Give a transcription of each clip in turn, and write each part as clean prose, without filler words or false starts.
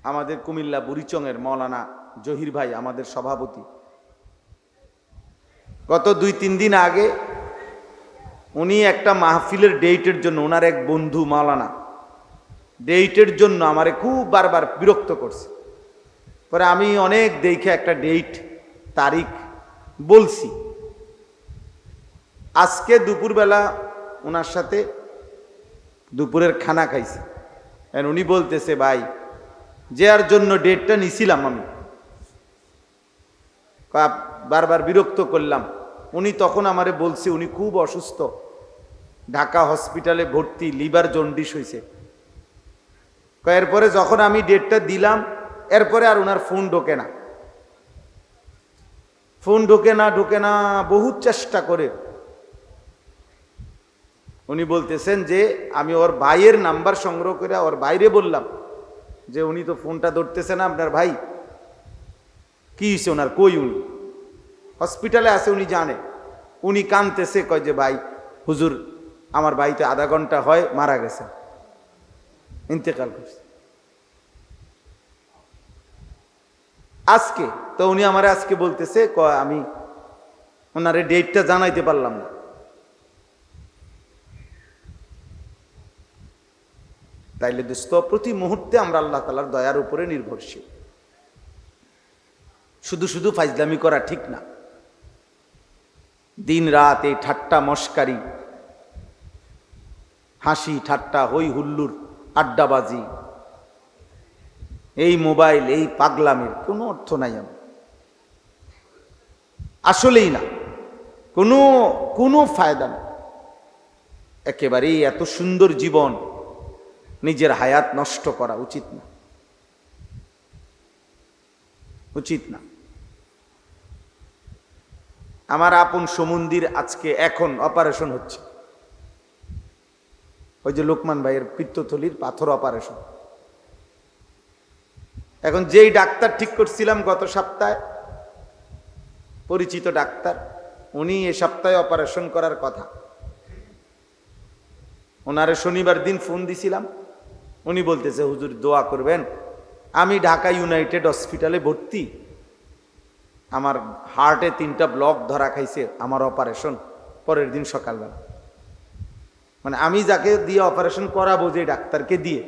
আমাদের কুমিল্লা বুড়িচংয়ের মৌলানা জহির ভাই আমাদের সভাপতি, গত 2-3 দিন আগে উনি একটা মাহফিলের ডেটের জন্য, ওনার এক বন্ধু মৌলানা ডেটের জন্য আমারে খুব বারবার বিরক্ত করছে। পরে আমি অনেক দেখে একটা ডেট তারিখ বলছি। আজকে দুপুরবেলা ওনার সাথে দুপুরের খানা খাইছি, উনি বলতেছে ভাই যার জন্য ডেটটা নিছিলাম আমি বারবার বিরক্ত করলাম। উনি তখন আমারে বলছে উনি খুব অসুস্থ, ঢাকা হসপিটালে ভর্তি, লিভার জন্ডিস হয়েছে। এরপরে যখন আমি ডেটটা দিলাম এরপরে আর ওনার ফোন ঢোকে না, ঢোকে না বহুত চেষ্টা করে উনি বলতেছেন যে আমি ওর ভাইয়ের নাম্বার সংগ্রহ করে ওর বাইরে বললাম যে উনি তো ফোনটা ধরতেছে না, আপনার ভাই কি হয়েছে ওনার, কই উনি হসপিটালে আছে, উনি জানে। উনি কাঁদতেছে, কয় যে ভাই হুজুর আমার বাড়িতে আধা ঘন্টা হয় মারা গেছে, ইন্তেকাল করছে আজকে। তো উনি আমারে আজকে বলতেছে আমি ওনারে ডেটটা জানাইতে পারলাম না। তাইলে দোস্ত, প্রতি মুহূর্তে আমরা আল্লাহ তাআলার দয়ার উপরে নির্ভরশীল। শুধু শুধু ফাইজলামি করা ঠিক না। দিন রাত এই ঠাট্টা মস্কারি, হাসি ঠাট্টা, হই হুল্লুর, আড্ডাবাজি, এই মোবাইল, এই পাগলামির কোনো অর্থ নাই। আমি আসলেই না, কোনো ফায়দা নেই একেবারেই। এত সুন্দর জীবন নিজের হায়াত নষ্ট করা উচিত না, উচিত না। আমার আপন সমুন্দির আজকে এখন অপারেশন হচ্ছে, ওই যে লোকমান ভাইয়ের পিত্তথলির পাথর অপারেশন। এখন যেই ডাক্তার ঠিক করছিলাম গত সপ্তাহে, পরিচিত ডাক্তার, উনি এ সপ্তাহে অপারেশন করার কথা। ওনারে শনিবার দিন ফোন দিছিলাম, উনি বলতেছে হুজুর দোয়া করবেন, আমি ঢাকা ইউনাইটেড হসপিটালে ভর্তি, আমার হার্টে 3টা ব্লক ধরা খাইছে, আমার অপারেশন পরের দিন সকালবেলা। মানে আমি যাকে দিয়ে অপারেশন করাবো, যে ডাক্তারকে দিয়ে,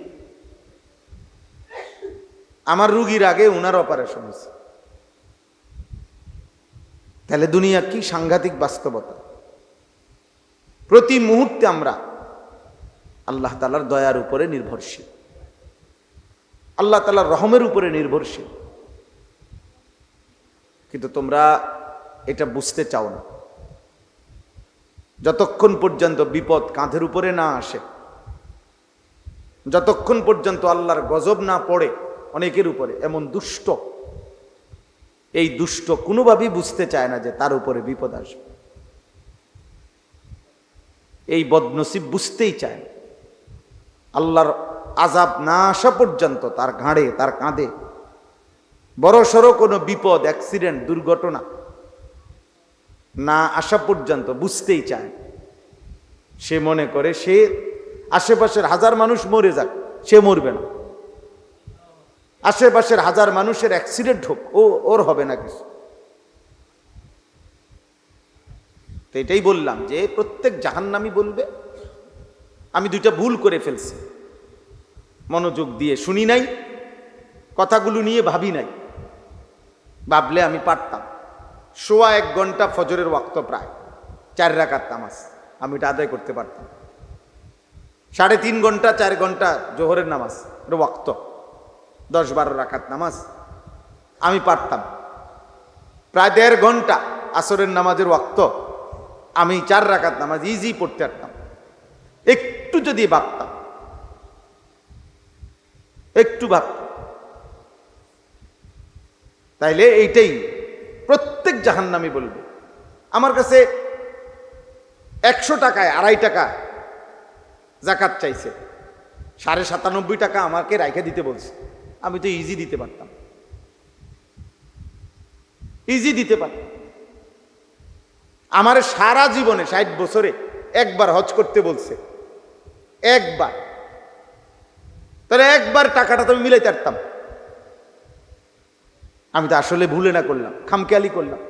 আমার রুগীর আগে ওনার অপারেশন হয়েছে। তাহলে দুনিয়া কি সাংঘাতিক বাস্তবতা। প্রতি মুহূর্তে আমরা আল্লাহ তাআলার দয়ার উপরে নির্ভরশীল, আল্লাহ তাআলার রহমের উপরে নির্ভরশীল। কিন্তু তোমরা এটা বুঝতে চাও না। যতক্ষণ পর্যন্ত বিপদ কাঁধের উপরে না আসে, যতক্ষণ পর্যন্ত আল্লাহর গজব না পড়ে অনেকের উপরে, এমন দুষ্ট, এই দুষ্ট কোনোভাবেই বুঝতে চায় না যে তার উপরে বিপদ আসবে। এই বদনসিব বুঝতেই চায় না। আল্লাহর আযাব না আসা পর্যন্ত তার ঘাড়ে, তার কাঁধে বড়সড় কোনো বিপদ, অ্যাক্সিডেন্ট, দুর্ঘটনা না আসা পর্যন্ত বুঝতেই চায়। সে মনে করে সে আশেপাশের 1000 মানুষ মরে যাক, সে মরবে না। আশেপাশের 1000 মানুষের অ্যাক্সিডেন্ট হোক, ওর হবে না কিছু। তো এটাই বললাম যে প্রত্যেক জাহান্নামী বলবে আমি 2টা ভুল করে ফেলছি, মনোযোগ দিয়ে শুনি নাই, কথাগুলো নিয়ে ভাবি নাই। ভাবলে আমি পারতাম। 1.25 ঘন্টা ফজরের ওয়াক্ত, প্রায় 4 রাকাত নামাজ আমি এটা আদায় করতে পারতাম। 3.5 ঘন্টা 4 ঘন্টা জোহরের নামাজ, এটা ওয়াক্ত 10-12 রাকাত নামাজ আমি পারতাম। প্রায় 1.5 ঘন্টা আসরের নামাজের ওয়াক্ত আমি 4 রাকাত নামাজ ইজি পড়তে পারতাম, একটু যদি ভাবতাম, একটু ভাবতাম। তাইলে এইটাই প্রত্যেক জাহান্নামী বলবে। আমার কাছে 100 টাকায় 2.5 টাকা যাকাত চাইছে, 97.5 টাকা আমাকে রাইখে দিতে বলছে। আমি তো ইজি দিতে পারতাম, ইজি দিতে পারতাম। আমার সারা জীবনে 60 বছরে একবার হজ করতে বলছে, একবার। তাহলে একবার টাকাটা তো আমি মিলাইতে পারতাম, আমি তো আসলে ভুলে না করলাম, খামখেয়ালি করলাম।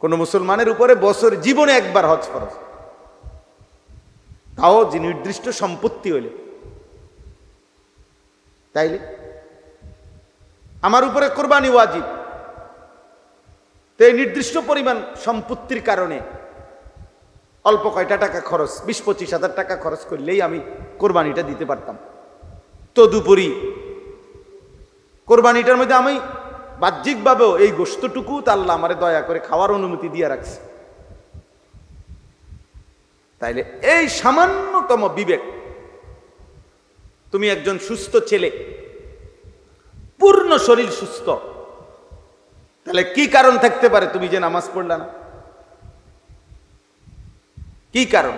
কোন মুসলমানের উপরে বছর জীবনে একবার হজ ফরজ, তাও যে নির্দিষ্ট সম্পত্তি হইলে। তাইলে আমার উপরে কোরবানি ওয়াজিব, তো এই নির্দিষ্ট পরিমাণ সম্পত্তির কারণে অল্প কয়টা টাকা খরচ, 20-25 হাজার টাকা খরচ করলেই আমি কোরবানিটা দিতে পারতাম। তদুপরি কোরবানিটার মধ্যে আমি বাহ্যিকভাবেও এই গোশতটুকু তা আল্লাহ আমারে দয়া করে খাওয়ার অনুমতি দিয়ে রাখছে। তাইলে এই সামান্যতম বিবেক, তুমি একজন সুস্থ ছেলে, পূর্ণ শরীর সুস্থ, তাহলে কি কারণ থাকতে পারে তুমি যে নামাজ পড়লা না? কি কারণ?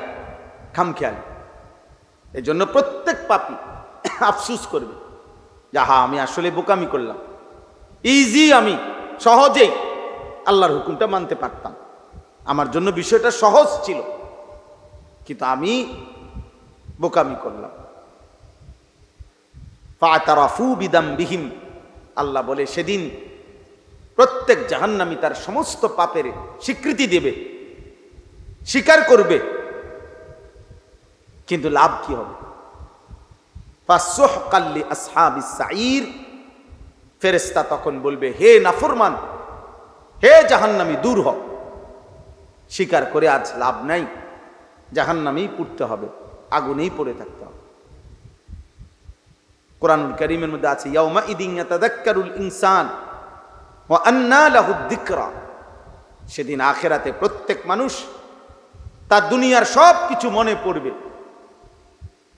খামখেয়াল। এই জন্য প্রত্যেক পাপী আফসুস করবে, যাহা আমি আসলে বোকামি করলাম। ইজি, আমি সহজেই আল্লাহর হুকুমটা মানতে পারতাম, আমার জন্য বিষয়টা সহজ ছিল, কিন্তু আমি বোকামি করলাম। ফাতারাফু বিদামবিহিম, আল্লাহ বলে সেদিন প্রত্যেক জাহান্নামী তার সমস্ত পাপের স্বীকৃতি দেবে, স্বীকার করবে, কিন্তু লাভ কি হবে? ফাসুহকাল লিআসহাবিস সাঈর, ফেরেশতা তখন বলবে, হে নাফরমান, হে জাহান্নামী, দূর হ। স্বীকার করে আজ লাভ নাই, জাহান্নামেই পড়তে হবে, আগুনেই পড়ে থাকতে হবে। কোরআনুল কারীমের মধ্যে আছে, ইয়াউমা ইদিন ইয়াতাযাক্কারুল ইনসান ওয়া আন্না লাহুদ যিকরা, সেদিন আখিরাতে প্রত্যেক মানুষ তার দুনিয়ার সব কিছু মনে পড়বে।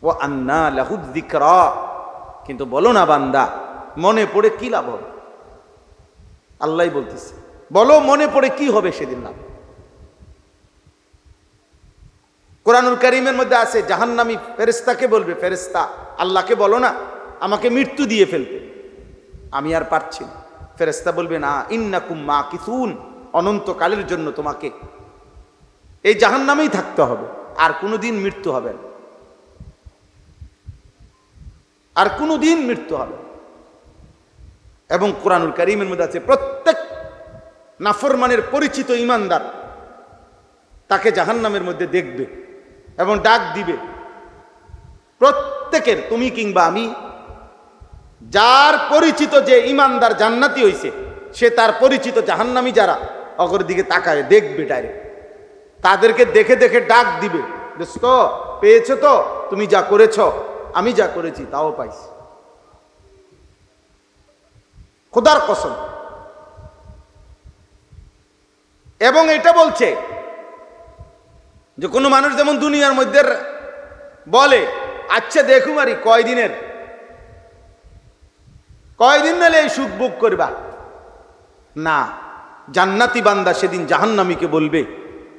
ওয়া আন্না লাহুদ যিকরা, কিন্তু বলো না বান্দা, মনে পড়ে কি লাভ হবে? আল্লাহই বলতেছে, বলো মনে পড়ে কি হবে সেদিন লাভ? কোরআনুল কারীমের মধ্যে আছে, জাহান্নামী ফেরেশতাকে বলবে, ফেরেশতা আল্লাহকে বলো না আমাকে মৃত্যু দিয়ে ফেলতে, আমি আর পারছি না। ফেরেশতা বলবে, না, ইন্নাকুম মাকিসুন, অনন্তকালের জন্য তোমাকে এই জাহান্নামেই থাকতে হবে, আর কোনোদিন মৃত্যু হবে না, আর কোনোদিন মৃত্যু হবে। এবং কোরআনুল কারীমের মধ্যে আছে, প্রত্যেক নাফরমানের পরিচিত ঈমানদার তাকে জাহান্নামের মধ্যে দেখবে এবং ডাক দিবে। প্রত্যেকের, তুমি কিংবা আমি, যার পরিচিত যে ঈমানদার জান্নাতি হইছে, সে তার পরিচিত জাহান্নামী যারা অগর দিকে তাকায় দেখবে ডাইরেক্ট, তাদেরকে দেখে দেখে ডাক দিবে, দোস্ত পেয়েছো তো, তুমি যা করেছ, আমি যা করেছি তাও পাইছি। খোদার কসম। এবং এটা বলছে যে কোনো মানুষ যেমন দুনিয়ার মধ্যে বলে, আচ্ছা দেখুম আরি কয়দিন নালে এই সুখ ভোগ করবা, না, জান্নাতি বান্দা সেদিন জাহান্নামীকে বলবে,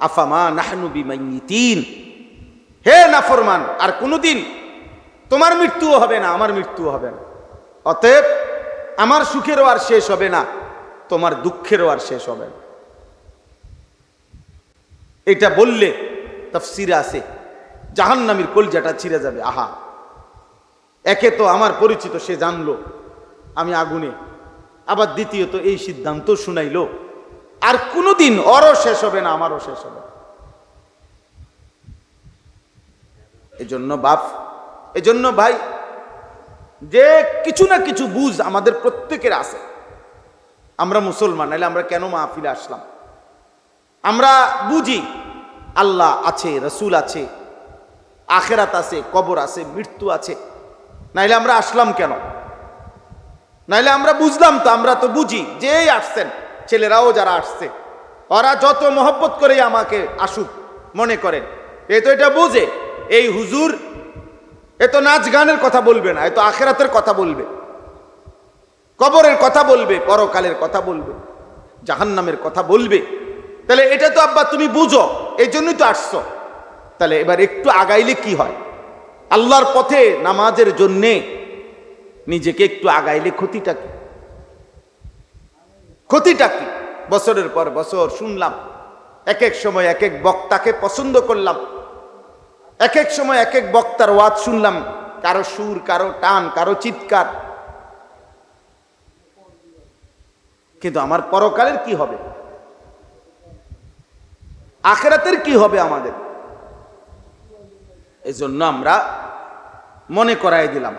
আফামা নাহনু বিমাইয়িতিন, হে নাফরমান, আর কোনোদিন তোমার মৃত্যুও হবে না, আমার মৃত্যুও হবে না, অতএব আমার সুখেরও আর শেষ হবে না, তোমার দুঃখেরও আর শেষ হবে না। এটা বললে তাফসীরে আছে জাহান্নামীর কলজাটা ছিঁড়ে যাবে। আহা, একে তো আমার পরিচিত, সে জানলো আমি আগুনে, আবার দ্বিতীয়ত এই সিদ্ধান্ত শুনাইলো, আর কোনোদিন ওরও শেষ হবে না, আমারও শেষ হবে না। এজন্য ভাই, যে কিছু না কিছু বুঝ আমাদের প্রত্যেকের আছে। আমরা মুসলমান, নাহলে আমরা কেন মাহফিলে আসলাম? আমরা বুঝি আল্লাহ আছে, রসুল আছে, আখেরাত আছে, কবর আছে, মৃত্যু আছে, নাইলে আমরা আসলাম কেন? নাইলে আমরা বুঝলাম তো, আমরা তো বুঝি যেই আসছেন, ছেলেরাও যারা আসছে, ওরা যত মহব্বত করে আমাকে আসুক মনে করেন, এ তো এটা বুঝে এই হুজুর এ তো নাচ গানের কথা বলবে না, এ তো আখেরাতের কথা বলবে, কবরের কথা বলবে, পরকালের কথা বলবে, জাহান্নামের কথা বলবে। তাহলে এটা তো আব্বা তুমি বুঝো, এই জন্যই তো আসছো। তাহলে এবার একটু আগাইলে কি হয়? আল্লাহর পথে নামাজের জন্যে নিজেকে একটু আগাইলে ক্ষতিটা কি? ক্ষতিটা কি? বছরের পর বছর শুনলাম, এক এক সময় এক এক বক্তাকে পছন্দ করলাম, এক এক সময় এক এক বক্তার ওয়াজ শুনলাম, কারো সুর, কারো টান, কারো চিৎকার, কিন্তু আমার পরকালের কি হবে, আখিরাতের কি হবে আমাদের? এই জন্য আমরা মনে করাই দিলাম,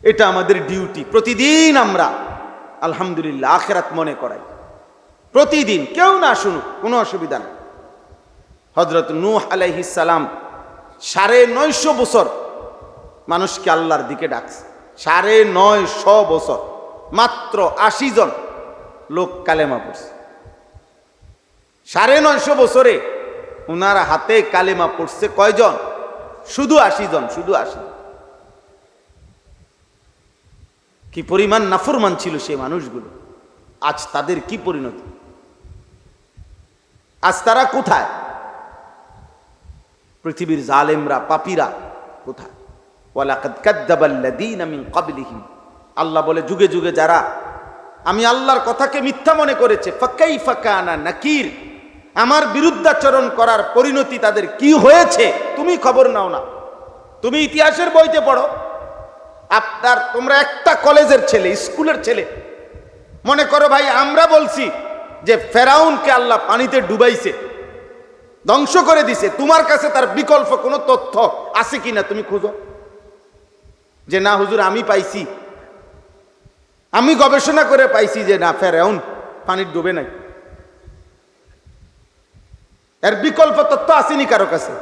এটা আমাদের ডিউটি। প্রতিদিন আমরা আলহামদুলিল্লাহ আখিরাত মনে করাই, প্রতিদিন। কেউ না শুনুক, কোনো অসুবিধা নেই। হযরত নূহ আলাইহিস সালাম 950 বছর মানুষকে আল্লাহর দিকে ডাকছে। 950 বছর, মাত্র 80 জন লোক কালেমা পড়ছে। 950 বছরে ওনার হাতে কালেমা পড়ছে কয়জন? শুধু 80 জন, শুধু 80। কি পরিমাণ নাফরমান ছিল সেই মানুষগুলো! আজ তাদের কি পরিণতি? আজ তারা কোথায়? পৃথিবীর জালেমরা, পাপীরা কোথায়? ওয়ালাকাদ কাযযাবাল্লাযীনা মিন ক্বাবলিহিম, আল্লাহ বলে যুগে যুগে যারা আমি আল্লাহর কথাকে মিথ্যা মনে করেছে, ফাকাইফা কানা নাকির, আমার বিরুদ্ধাচরণ করার পরিণতি তাদের কি হয়েছে তুমি খবর নাও না। তুমি ইতিহাসের বইতে পড়ো। তোমরা একটা কলেজের ছেলে, স্কুলের ছেলে, মনে করো ভাই আমরা বলছি যে ফেরাউনকে আল্লাহ পানিতে ডুবাইছে, ধ্বংস করে দিছে, তোমার কাছে তার বিকল্প কোনো তথ্য আছে কিনা তুমি খুঁজো, যে না হুজুর আমি পাইছি, আমি গবেষণা করে পাইছি যে না ফেরাউন পানির ডুবে নাই। এর বিকল্প তথ্য আসেনি কারো কাছে?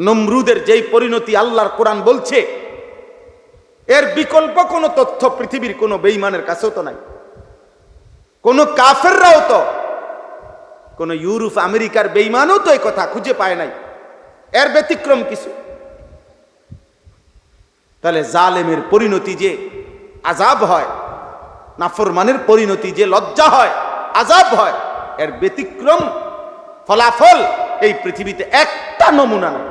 নমরুদের যেই পরিণতি আল্লাহর কোরআন বলছে, এর বিকল্প কোনো তথ্য পৃথিবীর কোনো বেঈমানের কাছেও তো নাই। কোন কাফেররাও তো, কোন ইউরোপ আমেরিকার বেঈমানও তো এই কথা খুঁজে পায় নাই। এর ব্যতিক্রম কিছু? তাহলে জালেমের পরিণতি যে আযাব হয়, নাফরমানের পরিণতি যে লজ্জা হয়, আযাব হয়, এর ব্যতিক্রম ফলাফল এই পৃথিবীতে একটা নমুনা নাই,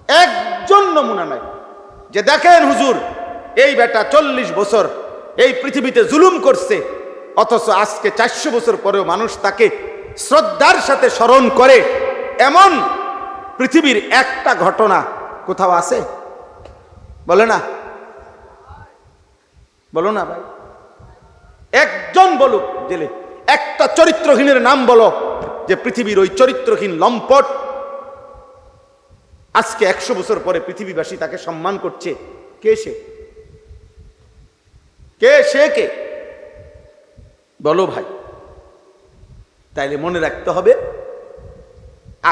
একজন নমুনা নাই। যে দেখেন হুজুর এই বেটা 40 বছর এই পৃথিবীতে জুলুম করছে, অথচ আজকে 400 বছর পরেও মানুষ তাকে শ্রদ্ধার সাথে স্মরণ করে, এমন পৃথিবীর একটা ঘটনা কোথাও আছে? বলে না, বলো না ভাই, একজন বলুক। জেলে একটা চরিত্রহীনের নাম বলো, যে পৃথিবীর ওই চরিত্রহীন লম্পট আজকে 100 বছর পরে পৃথিবীবাসী তাকে সম্মান করছে। কে সে? কে সে? কে বলো ভাই? তাইলে মনে রাখতে হবে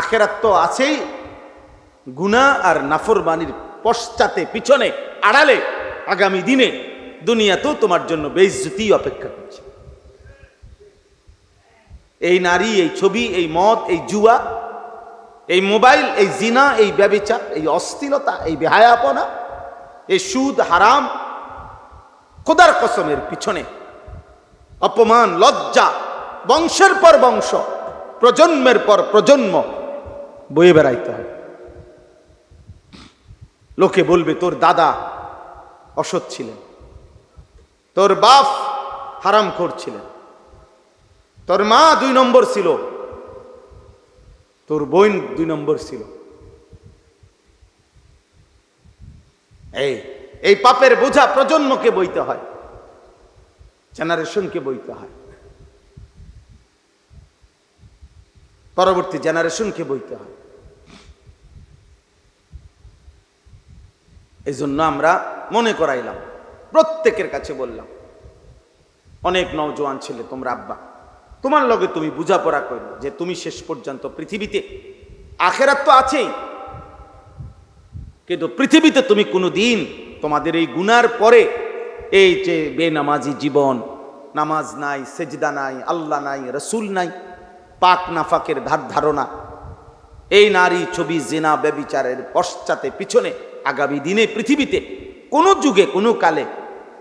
আখিরাত তো আছেই, গুনাহ আর নাফরমানির পশ্চাতে, পিছনে, আড়ালে আগামী দিনে দুনিয়াতেও তোমার জন্য বেইজ্জতি অপেক্ষা করছে। এই নারী, এই ছবি, এই মদ, এই জুয়া, এই মোবাইল, এই জিনা, এই ব্যভিচার, এই অশ্লীলতা, এই বেহায়াপনা, এই সুদ, হারাম, খোদার কসমের পিছনে অপমান, লজ্জা বংশের পর বংশ, প্রজন্মের পর প্রজন্ম বয়ে বেড়াইতে হয়। লোকে বলবে তোর দাদা অসৎ ছিলেন, তোর বাপ হারামখোর ছিলেন, তোর মা 2 নম্বর ছিল, তোর বোন 2 নম্বর ছিল। এই পাপের বোঝা প্রজন্মকে বইতে হয়, জেনারেশনকে বইতে হয়, পরবর্তী জেনারেশনকে বইতে হয়। এই জন্য আমরা মনে করাইলাম, প্রত্যেকের কাছে বললাম, অনেক নওজোয়ান ছেলে তোমরা আব্বা, তোমার লগে তুমি বুঝাপড়া করো যে তুমি শেষ পর্যন্ত পৃথিবীতে, আখিরাত তো আছেই, কিন্তু পৃথিবীতে তুমি কোনোদিন তোমাদের এই গুনার পরে এই যে বেনামাজি জীবন, নামাজ নাই, সেজদা নাই, আল্লাহ নাই, রসুল নাই, পাক নাফাকের ধারণা, এই নারী, ছবি, জিনা, ব্যভিচারের পশ্চাতে পিছনে আগামী দিনে পৃথিবীতে কোনো যুগে কোনো কালে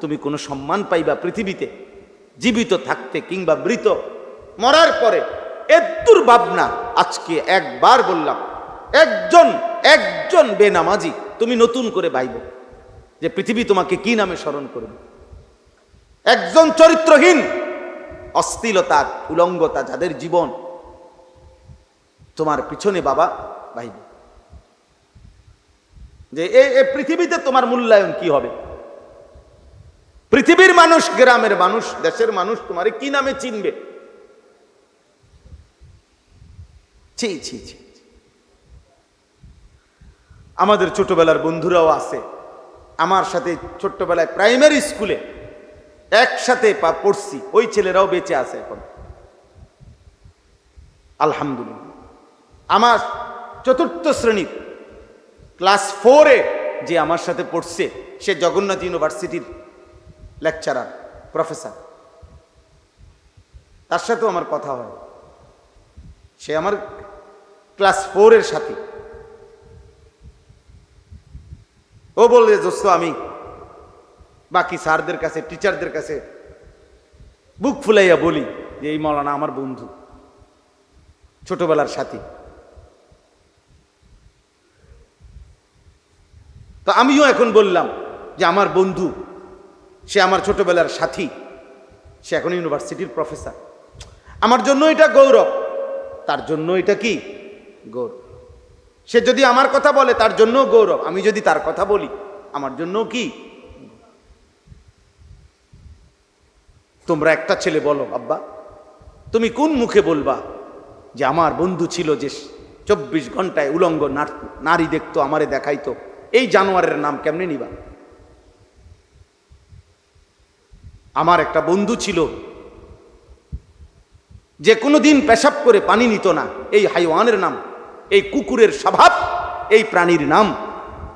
তুমি কোনো সম্মান পাইবা পৃথিবীতে জীবিত থাকতে কিংবা মৃত, মরার পরে এদ্দুর ভাবনা। আজকে একবার বললাম, একজন বেনামাজি তুমি নতুন করে ভাইব যে পৃথিবী তোমাকে কি নামে স্মরণ করবে। একজন চরিত্রহীন, অশ্লীলতা, উলঙ্গতা যাদের জীবন, তোমার পিছনে বাবা ভাইব যে এই পৃথিবীতে তোমার মূল্যায়ন কি হবে। পৃথিবীর মানুষ, গ্রামের মানুষ, দেশের মানুষ তোমারে কি নামে চিনবে? ছি ছি ছি। আমাদের ছোটবেলার বন্ধুরাও আছে, আমার সাথে ছোট্টবেলায় প্রাইমারি স্কুলে একসাথে পড়ছি, ওই ছেলেরাও বেঁচে আছে এখন, আলহামদুলিল্লাহ। আমার চতুর্থ শ্রেণীর ক্লাস 4-এ যে আমার সাথে পড়ছে, সে জগন্নাথ ইউনিভার্সিটির লেকচারার, প্রফেসর। তার সাথেও আমার কথা হয়, সে আমার ক্লাস 4-এর সাথী। ও বললে, দোস্ত আমি বাকি স্যারদের কাছে, টিচারদের কাছে বুক ফুলাইয়া বলি যে এই মৌলানা আমার বন্ধু, ছোটবেলার সাথী। তো আমিও এখন বললাম যে আমার বন্ধু, সে আমার ছোটবেলার সাথী, সে এখন ইউনিভার্সিটির প্রফেসর। আমার জন্য এটা গৌরব, তার জন্য এটা কি গৌরব। সে যদি আমার কথা বলে তার জন্য গৌরব, আমি যদি তার কথা বলি আমার জন্য কি। তোমরা একটা ছেলে বলো, আব্বা তুমি কোন মুখে বলবা যে আমার বন্ধু ছিল যে 24 ঘন্টায় উলঙ্গ নারী দেখতো, আমারে দেখাইতো? এই জানোয়ারের নাম কেমনে নিবা? আমার একটা বন্ধু ছিল যে কোনোদিন পেশাব করে পানি নিত না, এই হাইওয়ানের নাম, এই কুকুরের স্বভাব, এই প্রাণীর নাম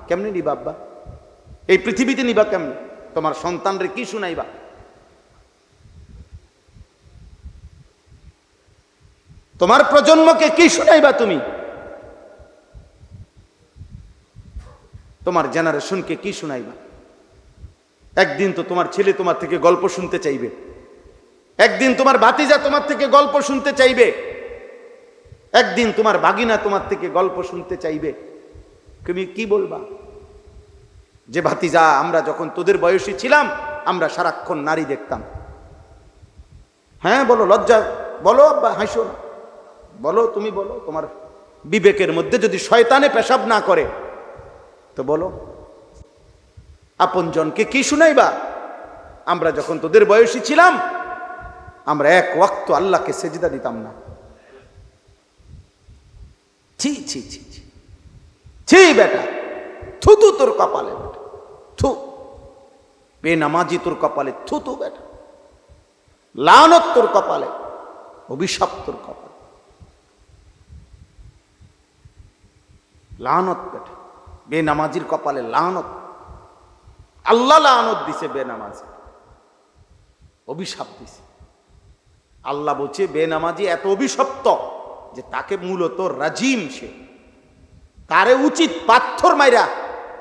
কেমনে নিবা আব্বা? এই পৃথিবীতে নিবা কেমনে? তোমার সন্তানরে কি শুনাইবা? তোমার প্রজন্মকে কি শুনাইবা তুমি? তোমার জেনারেশনকে কি শুনাইবা? একদিন তো তোমার ছেলে তোমার থেকে গল্প শুনতে চাইবে, একদিন তোমার ভাতিজা তোমার থেকে গল্প শুনতে চাইবে, একদিন তোমার ভাগিনা তোমার থেকে গল্প শুনতে চাইবে। তুমি কি বলবা? যে ভাতিজা, আমরা যখন তোদের বয়সী ছিলাম আমরা সারাক্ষণ নারী দেখতাম। হ্যাঁ বলো, লজ্জা বলো আব্বা, হাসো না, বলো, তুমি বলো। তোমার বিবেকের মধ্যে যদি শয়তানে পেশাব না করে তো বলো। আপনজনকে কি শুনাইবা? আমরা যখন তোদের বয়সী ছিলাম আমরা এক ওয়াক্ত আল্লাহকে সেজদা দিতাম না। ছি ছি ছি ছি ছি বেটা, থুতু তোর কপালে বেটা, থু। বেনামাজি তোর কপালে থুতু বেটা, লানত তোর কপালে, অভিশাপ তোর কপালে, লানত বেটা, বেনামাজির কপালে লানত। আল্লাহ লানত দিছে বেনামাজি, অভিশাপ দিছে। আল্লাহ বলছে বেনামাজি এত অভিশপ্ত যে তাকে মূলত রাজিম, সে তারে উচিত পাথর মাইরা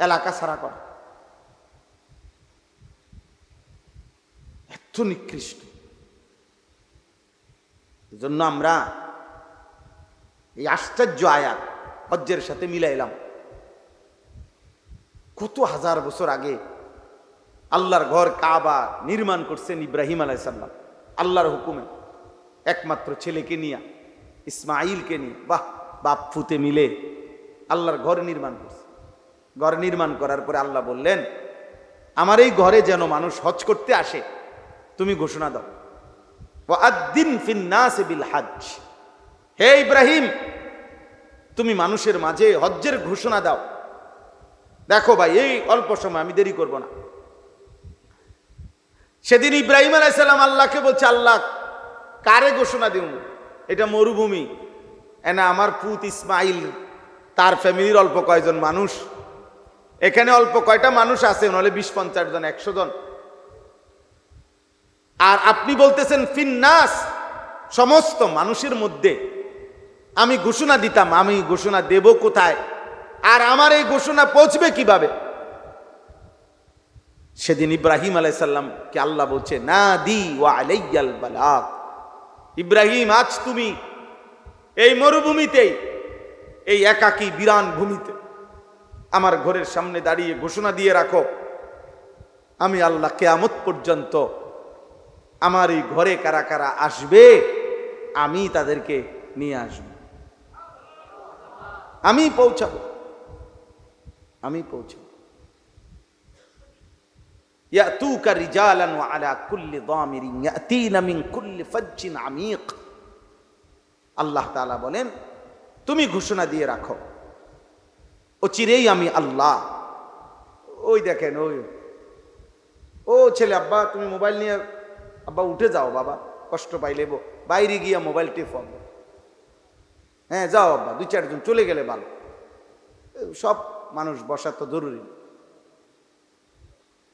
এলাকা ছাড়া করা। এত নিকৃষ্ট। এজন্য আমরা এই আশ্চর্য আয়াত হজ্জের সাথে মিলাইলাম। কত হাজার বছর আগে আল্লাহর ঘর কাবা নির্মাণ করছেন ইব্রাহিম আলাইহিস সালাম আল্লাহর হুকুমে, একমাত্র ছেলেকে নিয়ে, ইসমাইলকে নিয়ে। বাহ, বাপ ফুতে মিলে আল্লাহর ঘর নির্মাণ করছে। ঘর নির্মাণ করার পরে আল্লাহ বললেন, আমার এই ঘরে যেন মানুষ হজ করতে আসে, তুমি ঘোষণা দাও, ওয়াআদ্দিন ফিন্নাস বিল হজ্জ। হে ইব্রাহিম, তুমি মানুষের মাঝে হজ্জের ঘোষণা দাও। দেখো ভাই, এই অল্প সময়, আমি দেরি করব না। সেদিন ইব্রাহিম আলাইহিস সালাম আল্লাহকে বলছে, আল্লাহ কারে ঘোষণা দিও? এটা মরুভূমি, এনা আমার পুত ইসমাইল, তার ফ্যামিলির অল্প কয়জন মানুষ, এখানে অল্প কয়টা মানুষ আছে, নাহলে 20-50 জন, 100 জন। আর আপনি বলতেছেন ফিন্নাস, সমস্ত মানুষের মধ্যে আমি ঘোষণা দিতাম। আমি ঘোষণা দেব কোথায়? আর আমার এই ঘোষণা পৌঁছবে কিভাবে? সেদিন ইব্রাহিম আলাইহিস সালামকে আল্লাহ বলছে, না দি ওয়া আলাইয়াল বালাগ। ইব্রাহিম, আজ তুমি এই মরুভূমিতেই, এই একাকী বিরান ভূমিতে আমার ঘরের সামনে দাঁড়িয়ে ঘোষণা দিয়ে রাখো, আমি আল্লাহ কিয়ামত পর্যন্ত আমার এই ঘরে কারা কারা আসবে আমি তাদেরকে নিয়ে আসব, আমি পৌঁছাবো, আমি পৌঁছাবো। ইয়াতুকা রিজালান ওয়া আলা কুল্লি দামিরিন ইয়াতিনা মিন কুল্লি ফাজ্জিন আমিক। আল্লাহ তাআলা বলেন, তুমি ঘোষণা দিয়ে রাখো অচিরেই আমি আল্লাহ। ওই দেখেন, ও ছেলে, আব্বা তুমি মোবাইল নিয়ে, আব্বা উঠে যাও, বাবা কষ্ট পাইলে বাইরে গিয়া মোবাইল টেপো। হ্যাঁ যাও আব্বা, 2-4 জন চলে গেলে ভালো। সব মানুষ বসা তো জরুরি।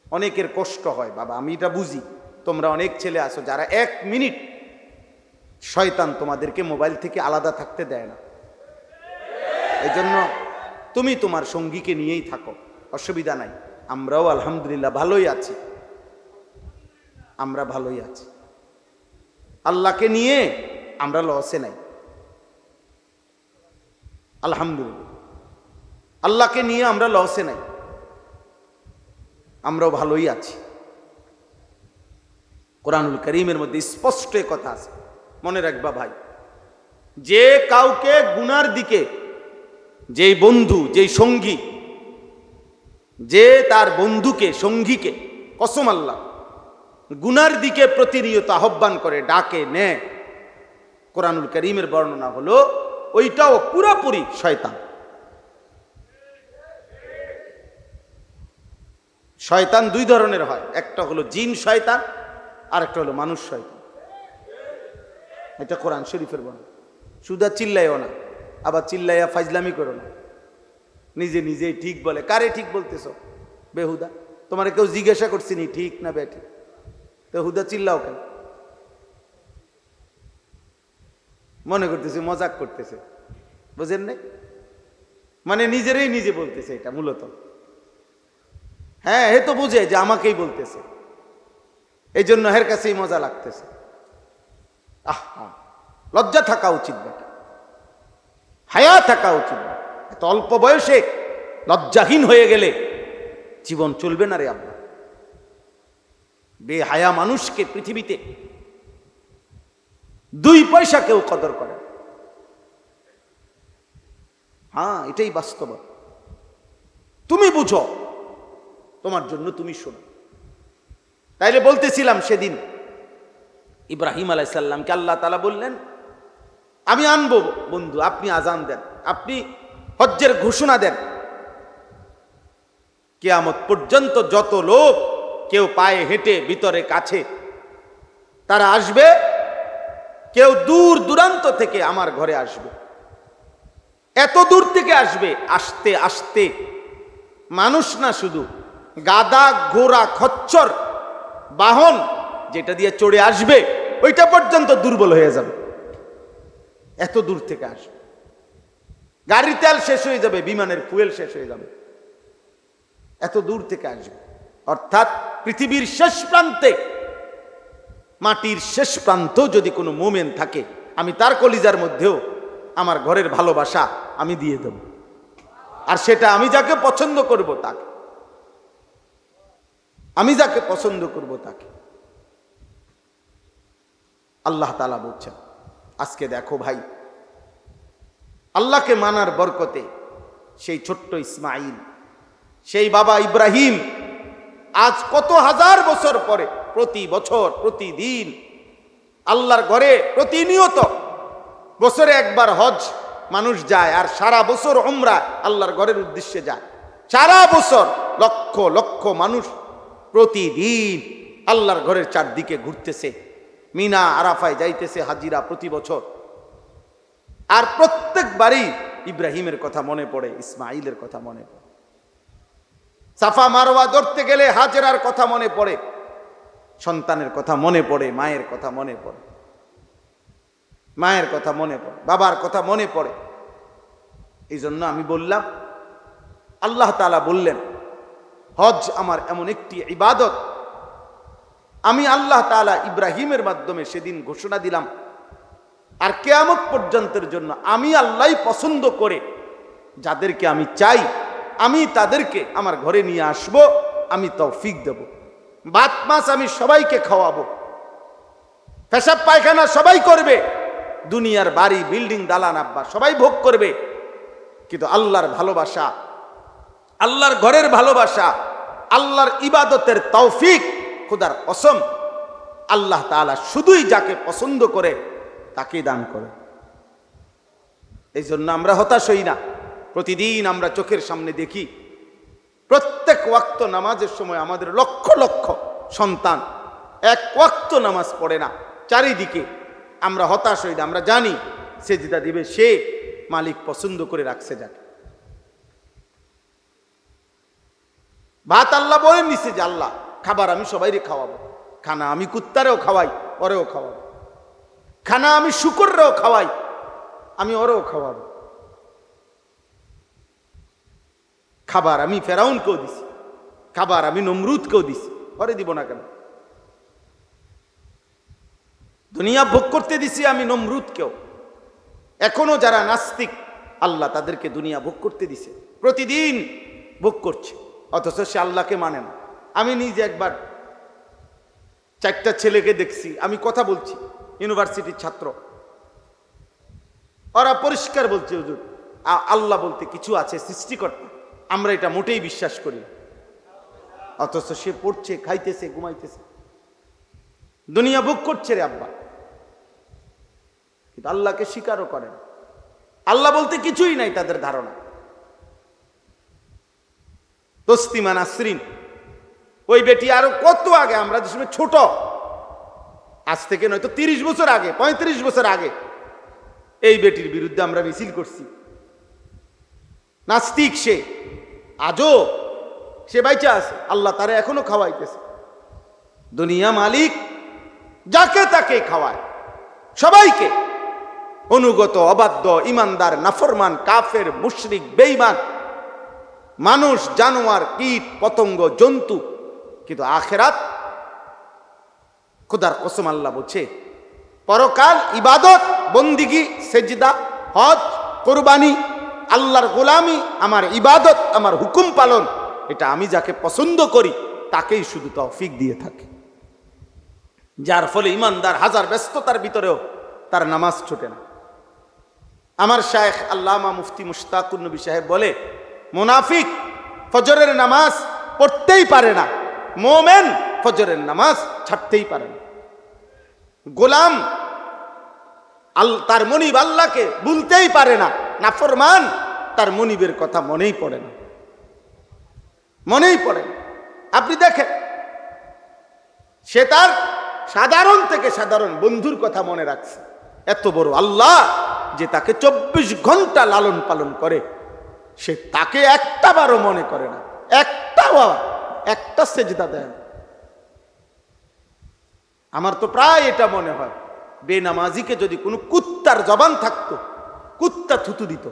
অনেকের কষ্ট হয় বাবা, আমি এটা বুঝি। তোমরা অনেক ছেলে আছো যারা 1 মিনিট শয়তান তোমাদেরকে মোবাইল থেকে আলাদা থাকতে দেয় না। এই জন্য তুমি তোমার সঙ্গীকে নিয়েই থাকো, অসুবিধা নাই। আমরাও আলহামদুলিল্লাহ ভালোই আছি, আমরা ভালোই আছি। আল্লাহকে নিয়ে আমরা লসে নাই, আলহামদুলিল্লাহ। আল্লাহকে নিয়ে আমরা লসে নাই, আমরাও ভালোই আছি। কোরআনুল কারীমের মধ্যে স্পষ্ট কথা আছে, মনে রাখবা ভাই। যে কাউকে গুনার দিকে, যেই বন্ধু, যেই সঙ্গী, যে তার বন্ধুকে, সঙ্গীকে, কসম আল্লাহ, গুনার দিকে প্রতিনিয়ত আহ্বান করে, ডাকে, নেয়, কোরআনুল কারীমের বর্ণনা হলো ওইটাও পুরোপুরি শয়তান। শয়তান 2 ধরনের হয়, একটা হলো জিন শয়তান, আর একটা হলো মানুষ শয়তান। এটা কোরআন শরীফের বর্ণনা। শুধু চিল্লাইও না, আবার চিল্লাইয়া ফাজলামি করো না। নিজে নিজেই ঠিক বলে। কারে ঠিক বলতেছ? বেহুদা। তোমার কেউ জিজ্ঞাসা করছিনি ঠিক না বেঠি, তো হুদা চিল্লাও কেন? মনে করতেছে মজাক করতেছে, বুঝেন নাই? মানে নিজেরই নিজে বলতেছে এটা মূলত। হ্যাঁ, এ তো বুঝে যে আমাকেই বলতেছে, এই জন্য এর কাছেই মজা লাগতেছে। আহা, লজ্জা থাকা উচিত বেটা, হায়া থাকা উচিত। এত অল্প বয়সে লজ্জাহীন হয়ে গেলে জীবন চলবে না রে আব্বা। বেহায়া মানুষকে পৃথিবীতে 2 পয়সা কেউ কদর করে। হ্যাঁ, এটাই বাস্তব। তুমি বুঝো, তোমার জন্য তুমি শোনো। তাইলে বলতেছিলাম সেদিন ইব্রাহিম আলাইহিস সালামকে আল্লাহ তাআলা বললেন, আমি আনবো বন্ধু, আপনি আজান দেন, আপনি হজ্জের ঘোষণা দেন। কিয়ামত পর্যন্ত যত লোক, কেউ পায়ে হেঁটে ভিতরে কাছে, তারা আসবে, কেউ দূর দূরান্ত থেকে আমার ঘরে আসবে। এত দূর থেকে আসবে, আসতে আসতে মানুষ না, শুধু গাদা, ঘোড়া, খচ্চর বাহন যেটা দিয়ে চড়ে আসবে, ওইটা পর্যন্ত দুর্বল হয়ে যাবে। এত দূর থেকে আসবে। গাড়ির তেল শেষ হয়ে যাবে, বিমানের ফুয়েল শেষ হয়ে যাবে, এত দূর থেকে আসবে। অর্থাৎ পৃথিবীর শেষ প্রান্তে, মাটির শেষ প্রান্ত যদি কোনো মোমেন থাকে, আমি তার কলিজার মধ্যেও আমার ঘরের ভালোবাসা আমি দিয়ে দেব। আর সেটা আমি যাকে পছন্দ করব তাকে, আমি যাকে পছন্দ করব তাকে। আল্লাহ তাআলা বলছেন। আজকে দেখো ভাই, আল্লাহকে মানার বরকতে সেই ছোট্ট ইসমাইল, সেই বাবা ইব্রাহিম, আজ কত হাজার বছর পরে প্রতি বছর, প্রতিদিন আল্লাহর ঘরে প্রতিনিয়ত বছরে একবার হজ মানুষ যায়, আর সারা বছর উমরা আল্লাহর ঘরের উদ্দেশ্যে যায়। সারা বছর লক্ষ লক্ষ মানুষ প্রতিদিন আল্লাহর ঘরের চারদিকে ঘুরতেছে, মিনা আরাফায় যাইতেছে হাজিরা প্রতি বছর। আর প্রত্যেকবারই ইব্রাহিমের কথা মনে পড়ে, ইসমাইলের কথা মনে পড়ে। সাফা মারওয়া ধরতে গেলে হাজেরার কথা মনে পড়ে, সন্তানের কথা মনে পড়ে, মায়ের কথা মনে পড়ে, মায়ের কথা মনে পড়ে, বাবার কথা মনে পড়ে। এই জন্য আমি বললাম, আল্লাহ তাআলা বললেন হজ আমার এমন একটি ইবাদত, আমি আল্লাহ তাআলা ইব্রাহিমের মাধ্যমে সেদিন ঘোষণা দিলাম, আর কিয়ামত পর্যন্তের জন্য আমি আল্লাহই পছন্দ করে যাদেরকে আমি চাই, আমি তাদেরকে আমার ঘরে নিয়ে আসব, আমি তৌফিক দেব। ভাত মাছ আমি সবাইকে খাওয়াবো, পেশাব পায়খানা সবাই করবে, দুনিয়ার বাড়ি বিল্ডিং দালান আব্বা সবাই ভোগ করবে, কিন্তু আল্লাহর ভালোবাসা, আল্লাহর ঘরের ভালোবাসা, আল্লাহর ইবাদতের তৌফিক খোদার কসম আল্লাহ তাআলা শুধুই যাকে পছন্দ করে তাকেই দান করে। এই জন্য আমরা হতাশ হই না। প্রতিদিন আমরা চোখের সামনে দেখি প্রত্যেক ওয়াক্ত নামাজের সময় আমাদের লক্ষ লক্ষ সন্তান এক ওয়াক্ত নামাজ পড়ে না। চারিদিকে আমরা হতাশ হই না। আমরা জানি সেজদা দিবে সে মালিক পছন্দ করে রাখছে যাকে। ভাত আল্লাহ বলেন নিছে যে আল্লাহ খাবার আমি সবাইরে খাওয়াবো, খানা আমি কুত্তারেও খাওয়াই ওরেও খাওয়াবো, খানা আমি শুকররেও খাওয়াই আমি ওরেও খাওয়াবো, খাবার আমি ফেরাউনকেও দিছি, খাবার আমি নমরুদকেও দিছি, ওরে দিব না কেন? দুনিয়া ভোগ করতে দিছি আমি নমরুদকেও। এখনো যারা নাস্তিক আল্লাহ তাদেরকে দুনিয়া ভোগ করতে দিছে, প্রতিদিন ভোগ করছে, অথচ সে আল্লাহকে মানে না। আমি নিজে একবার 4টা ছেলেকে দেখছি, আমি কথা বলছি, ইউনিভার্সিটির ছাত্র, ওরা পরিষ্কার বলছে হুজুর আল্লাহ বলতে কিছু আছে, সৃষ্টিকর্তা, আমরা এটা মোটেই বিশ্বাস করি, অথচ সে পড়ছে, খাইতেছে, ঘুমাইতেছে, দুনিয়া ভোগ করছে রে আব্বা, কিন্তু আল্লাহকে স্বীকারও করেন। আল্লাহ বলতে কিছুই নাই তাদের ধারণা। তসলিমা নাসরিন ওই বেটি আরো কত আগে, আমরা যে সময় ছোট, আজ থেকে নয়তো 30 বছর আগে, 35 বছর আগে এই বেটির বিরুদ্ধে আমরা মিছিল করছি। নাস্তিক সে, আজও সে বাইচা আছে, আল্লাহ তারা এখনো খাওয়াইতেছে। দুনিয়া মালিক যাকে তাকে খাওয়ায়, সবাইকে, অনুগত, অবাধ্য, ইমানদার, নাফরমান, কাফের, মুশরিক, বেঈমান, মানুষ, জানোয়ার, কীট পতঙ্গ, জন্তু। কিন্তু আখিরাত খোদার কসম আল্লাহ বলছে পরকাল ইবাদত, বন্দিগি, সেজদা, হজ, কুরবানি, আল্লাহর গোলামি, আমার ইবাদত, আমার হুকুম পালন, এটা আমি যাকে পছন্দ করি তাকেই শুধু তৌফিক দিয়ে থাকে। যার ফলে ইমানদার হাজার ব্যস্ততার ভিতরেও তার নামাজ ছুটে না। আমার শায়েখ আল্লামা মুফতি মুশতাকুর নবী সাহেব বলে, মুনাফিক ফজরের নামাজ পড়তেই পারে না, মোমেন ফজরের নামাজ ছাড়তেই পারে না। গোলাম তার মনিব আল্লাহকে ভুলতেই পারে না, নাফরমান তার মনিবের কথা মনেই পড়ে না, মনেই পড়ে না। আপনি দেখেন, সে তার সাধারণ থেকে সাধারণ বন্ধুর কথা মনে রাখছে, এত বড় আল্লাহ যে তাকে 24 ঘন্টা লালন পালন করে, সে তাকে একটা বারও মনে করে না, একটা সেজদা দেয় না। আমার তো প্রায় এটা মনে হয়, বেনামাজিকে যদি কোনো কুত্তার জবান থাকতো, কুত্তা থুতু দিত।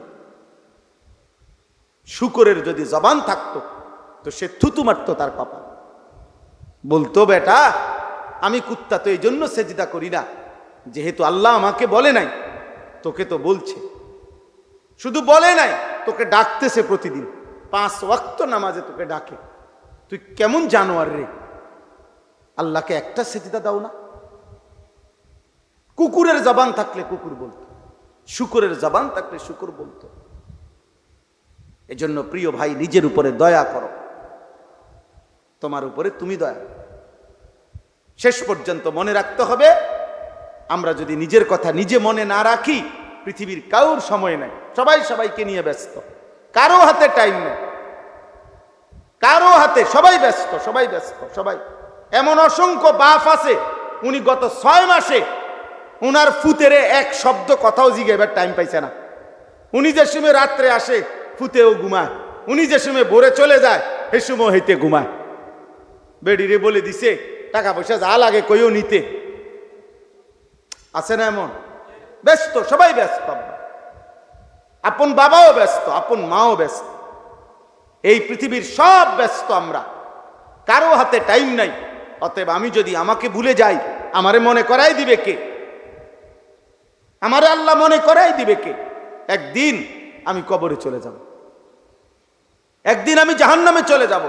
শুকরের যদি জবান থাকতো তো সে থুতু মারত তার পাপা, বলতো বেটা আমি কুত্তা তো এই জন্য সেজদা করি না, যেহেতু আল্লাহ আমাকে বলে নাই, তোকে তো বলছে, শুধু বলে নাই, তোকে ডাকতেছে প্রতিদিন 5 ওয়াক্ত নামাজে তোকে ডাকে, তুই কেমন জানোয়ার রে, আল্লাহকে একটা সেজদা দাও না। কুকুরের জবান থাকলে কুকুর বলতো, শুকরের জবান থাকলে শুকর বলতো। এজন্য প্রিয় ভাই, নিজের উপরে দয়া করো, তোমার উপরে তুমি দয়া। শেষ পর্যন্ত মনে রাখতে হবে, আমরা যদি নিজের কথা নিজে মনে না রাখি, পৃথিবীর কারোর সময় নাই, সবাই সবাইকে নিয়ে ব্যস্ত, কারো হাতে টাইম নেই, কারো হাতে, সবাই ব্যস্ত, সবাই ব্যস্ত, সবাই। এমন অসংখ্য বাপ আছে, উনি গত 6 মাসে উনার ফুতেরে এক শব্দ কথাও জিজ্ঞাবার টাইম পাইছে না। উনি যে সময় রাত্রে আসে ফুতেও ঘুমায়, উনি যে সময় ভোরে চলে যায় সে সময় হইতে ঘুমায়। বেডিরে বলে দিছে টাকা পয়সা যা লাগে কইও নিতে, আছে না এমন? ব্যস্ত, সবাই ব্যস্ত, আপন বাবাও ব্যস্ত, আপন মাও ব্যস্ত, এই পৃথিবীর সব ব্যস্ত আমরা, কারো হাতে টাইম নাই। অতএব আমি যদি আমাকে ভুলে যাই, আমারে মনে করাই দিবে কে? আমারে আল্লাহ মনে করাই দিবে কে? একদিন আমি কবরে চলে যাব, একদিন আমি জাহান্নামে চলে যাব,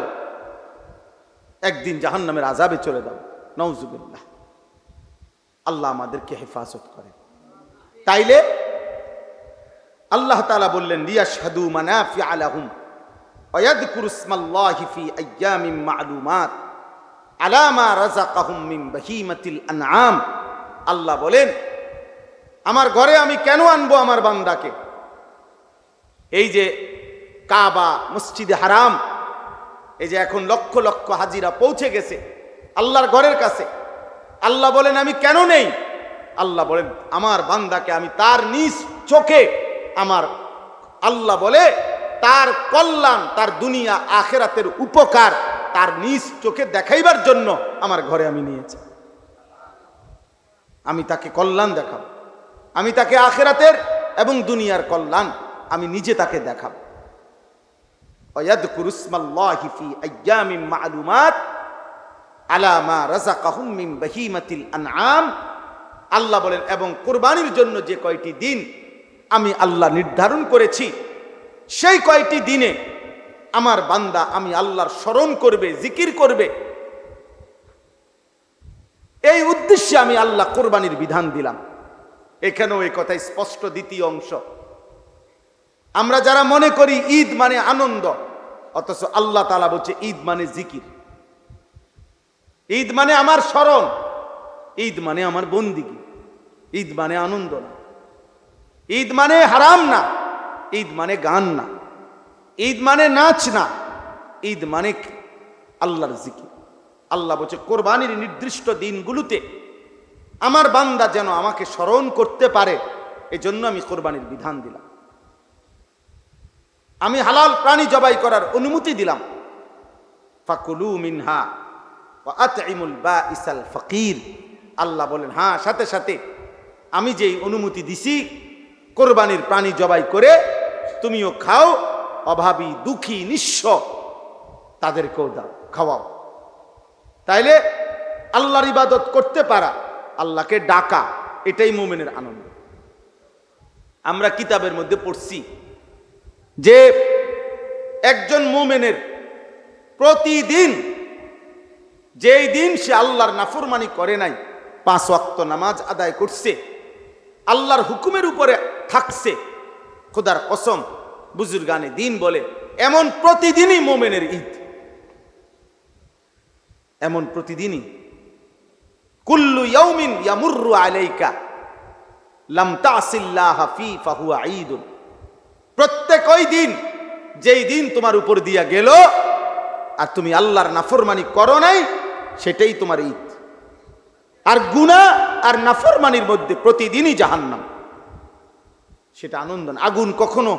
একদিন জাহান্নামের আযাবে চলে যাব। নাউযুবিল্লাহ, আল্লাহ আমাদেরকে হেফাজত করে। তাইলে আল্লাহ তাআলা বললেন লিয়াশহাদু মানাফিআ লাহুম, ওয়ায়াযকুরু ইসমাল্লাহি ফি আইয়ামিন মা'লুমাত আলা মা রাযাকাহুম মিন বাহিমাতিল আনআম। আল্লাহ বলেন, আমার ঘরে আমি কেন আনবো আমার বান্দাকে? এই যে কাবা, মসজিদে হারাম, এই যে এখন লক্ষ লক্ষ হাজিরা পৌঁছে গেছে আল্লাহর ঘরের কাছে, আল্লাহ বলেন আমি কেন নেই? আল্লাহ বলেন আমার বান্দাকে আমি তার নিজ চোখে, আমার আল্লাহ বলে তার কল্যাণ, তার দুনিয়া আখেরাতের উপকার তার নিজ চোখে দেখাইবার জন্য আমার ঘরে আমি নিয়েছি। আমি তাকে কল্যাণ দেখাবো, আমি তাকে আখেরাতের এবং দুনিয়ার কল্যাণ আমি নিজে তাকে দেখাবো। ওয়ায়াযকুরু ইসমাল্লাহি ফি আইয়ামিন মা'লুমাত আলা মা রাযাকাহুম মিন বাহিমাতিল আনআম। আল্লাহ বলেন এবং কুরবানির জন্য যে কয়টি দিন আমি আল্লাহ নির্ধারণ করেছি, সেই কয়টি দিনে আমার বান্দা আমি আল্লাহর স্মরণ করবে, জিকির করবে, এই উদ্দেশ্যে আমি আল্লাহ কুরবানির বিধান দিলাম। এখানেও এই কথা স্পষ্ট। দ্বিতীয় অংশ, আমরা যারা মনে করি ঈদ মানে আনন্দ, অথচ আল্লাহ তাআলা বলছে ঈদ মানে জিকির, ঈদ মানে আমার স্মরণ, ঈদ মানে আমার বন্দিগি, ঈদ মানে আনন্দ না, ঈদ মানে হারাম না, ঈদ মানে গান না, ঈদ মানে নাচ না, ঈদ মানে আল্লাহর জিকির। আল্লাহ বলছে কোরবানির নির্দিষ্ট দিনগুলোতে আমার বান্দা যেন আমাকে স্মরণ করতে পারে, এজন্য আমি কোরবানির বিধান দিলাম। আমি হালাল প্রাণী জবাই করার অনুমতি দিলাম। ফাকুলু মিনহা ওয়া আতইমুল বাঈসাল ফাকির। আল্লাহ বলেন হ্যাঁ, সাথে সাথে আমি যেই অনুমতি দিছি কোরবানির প্রাণী জবাই করে তুমিও খাও, অভাবী, দুঃখী, নিঃস্ব তাদেরকেও দাও, খাওয়াও। তাইলে আল্লাহর ইবাদত করতে পারা, আল্লাহকে ডাকা, এটাই মুমিনের আনন্দ। আমরা কিতাবের মধ্যে পড়ছি যে একজন মুমিনের প্রতিদিন, যেই দিন সে আল্লাহর নাফরমানি করে নাই, 5 ওয়াক্ত নামাজ আদায় করছে, আল্লাহর হুকুমের উপরে থাকছে, খোদার কসম বুজুর্গানে দিন বলে এমন প্রতিদিনই মুমিনের ঈদ, এমন প্রতিদিনই। কুল্লু ইয়াউমিন ইয়ামুররু আলাইকা লাম তাসিল্লাহ ফি ফাহুয়া ঈদুন। প্রত্যেক ওই দিন যেই দিন তোমার উপর দিয়া গেল আর তুমি আল্লাহর নাফরমানি করো নাই, সেটাই তোমার ঈদ। আর গুনাহ আর নাফরমানির মধ্যে প্রতিদিনই জাহান্নাম, সেটা আনন্দ না। আগুন কখনো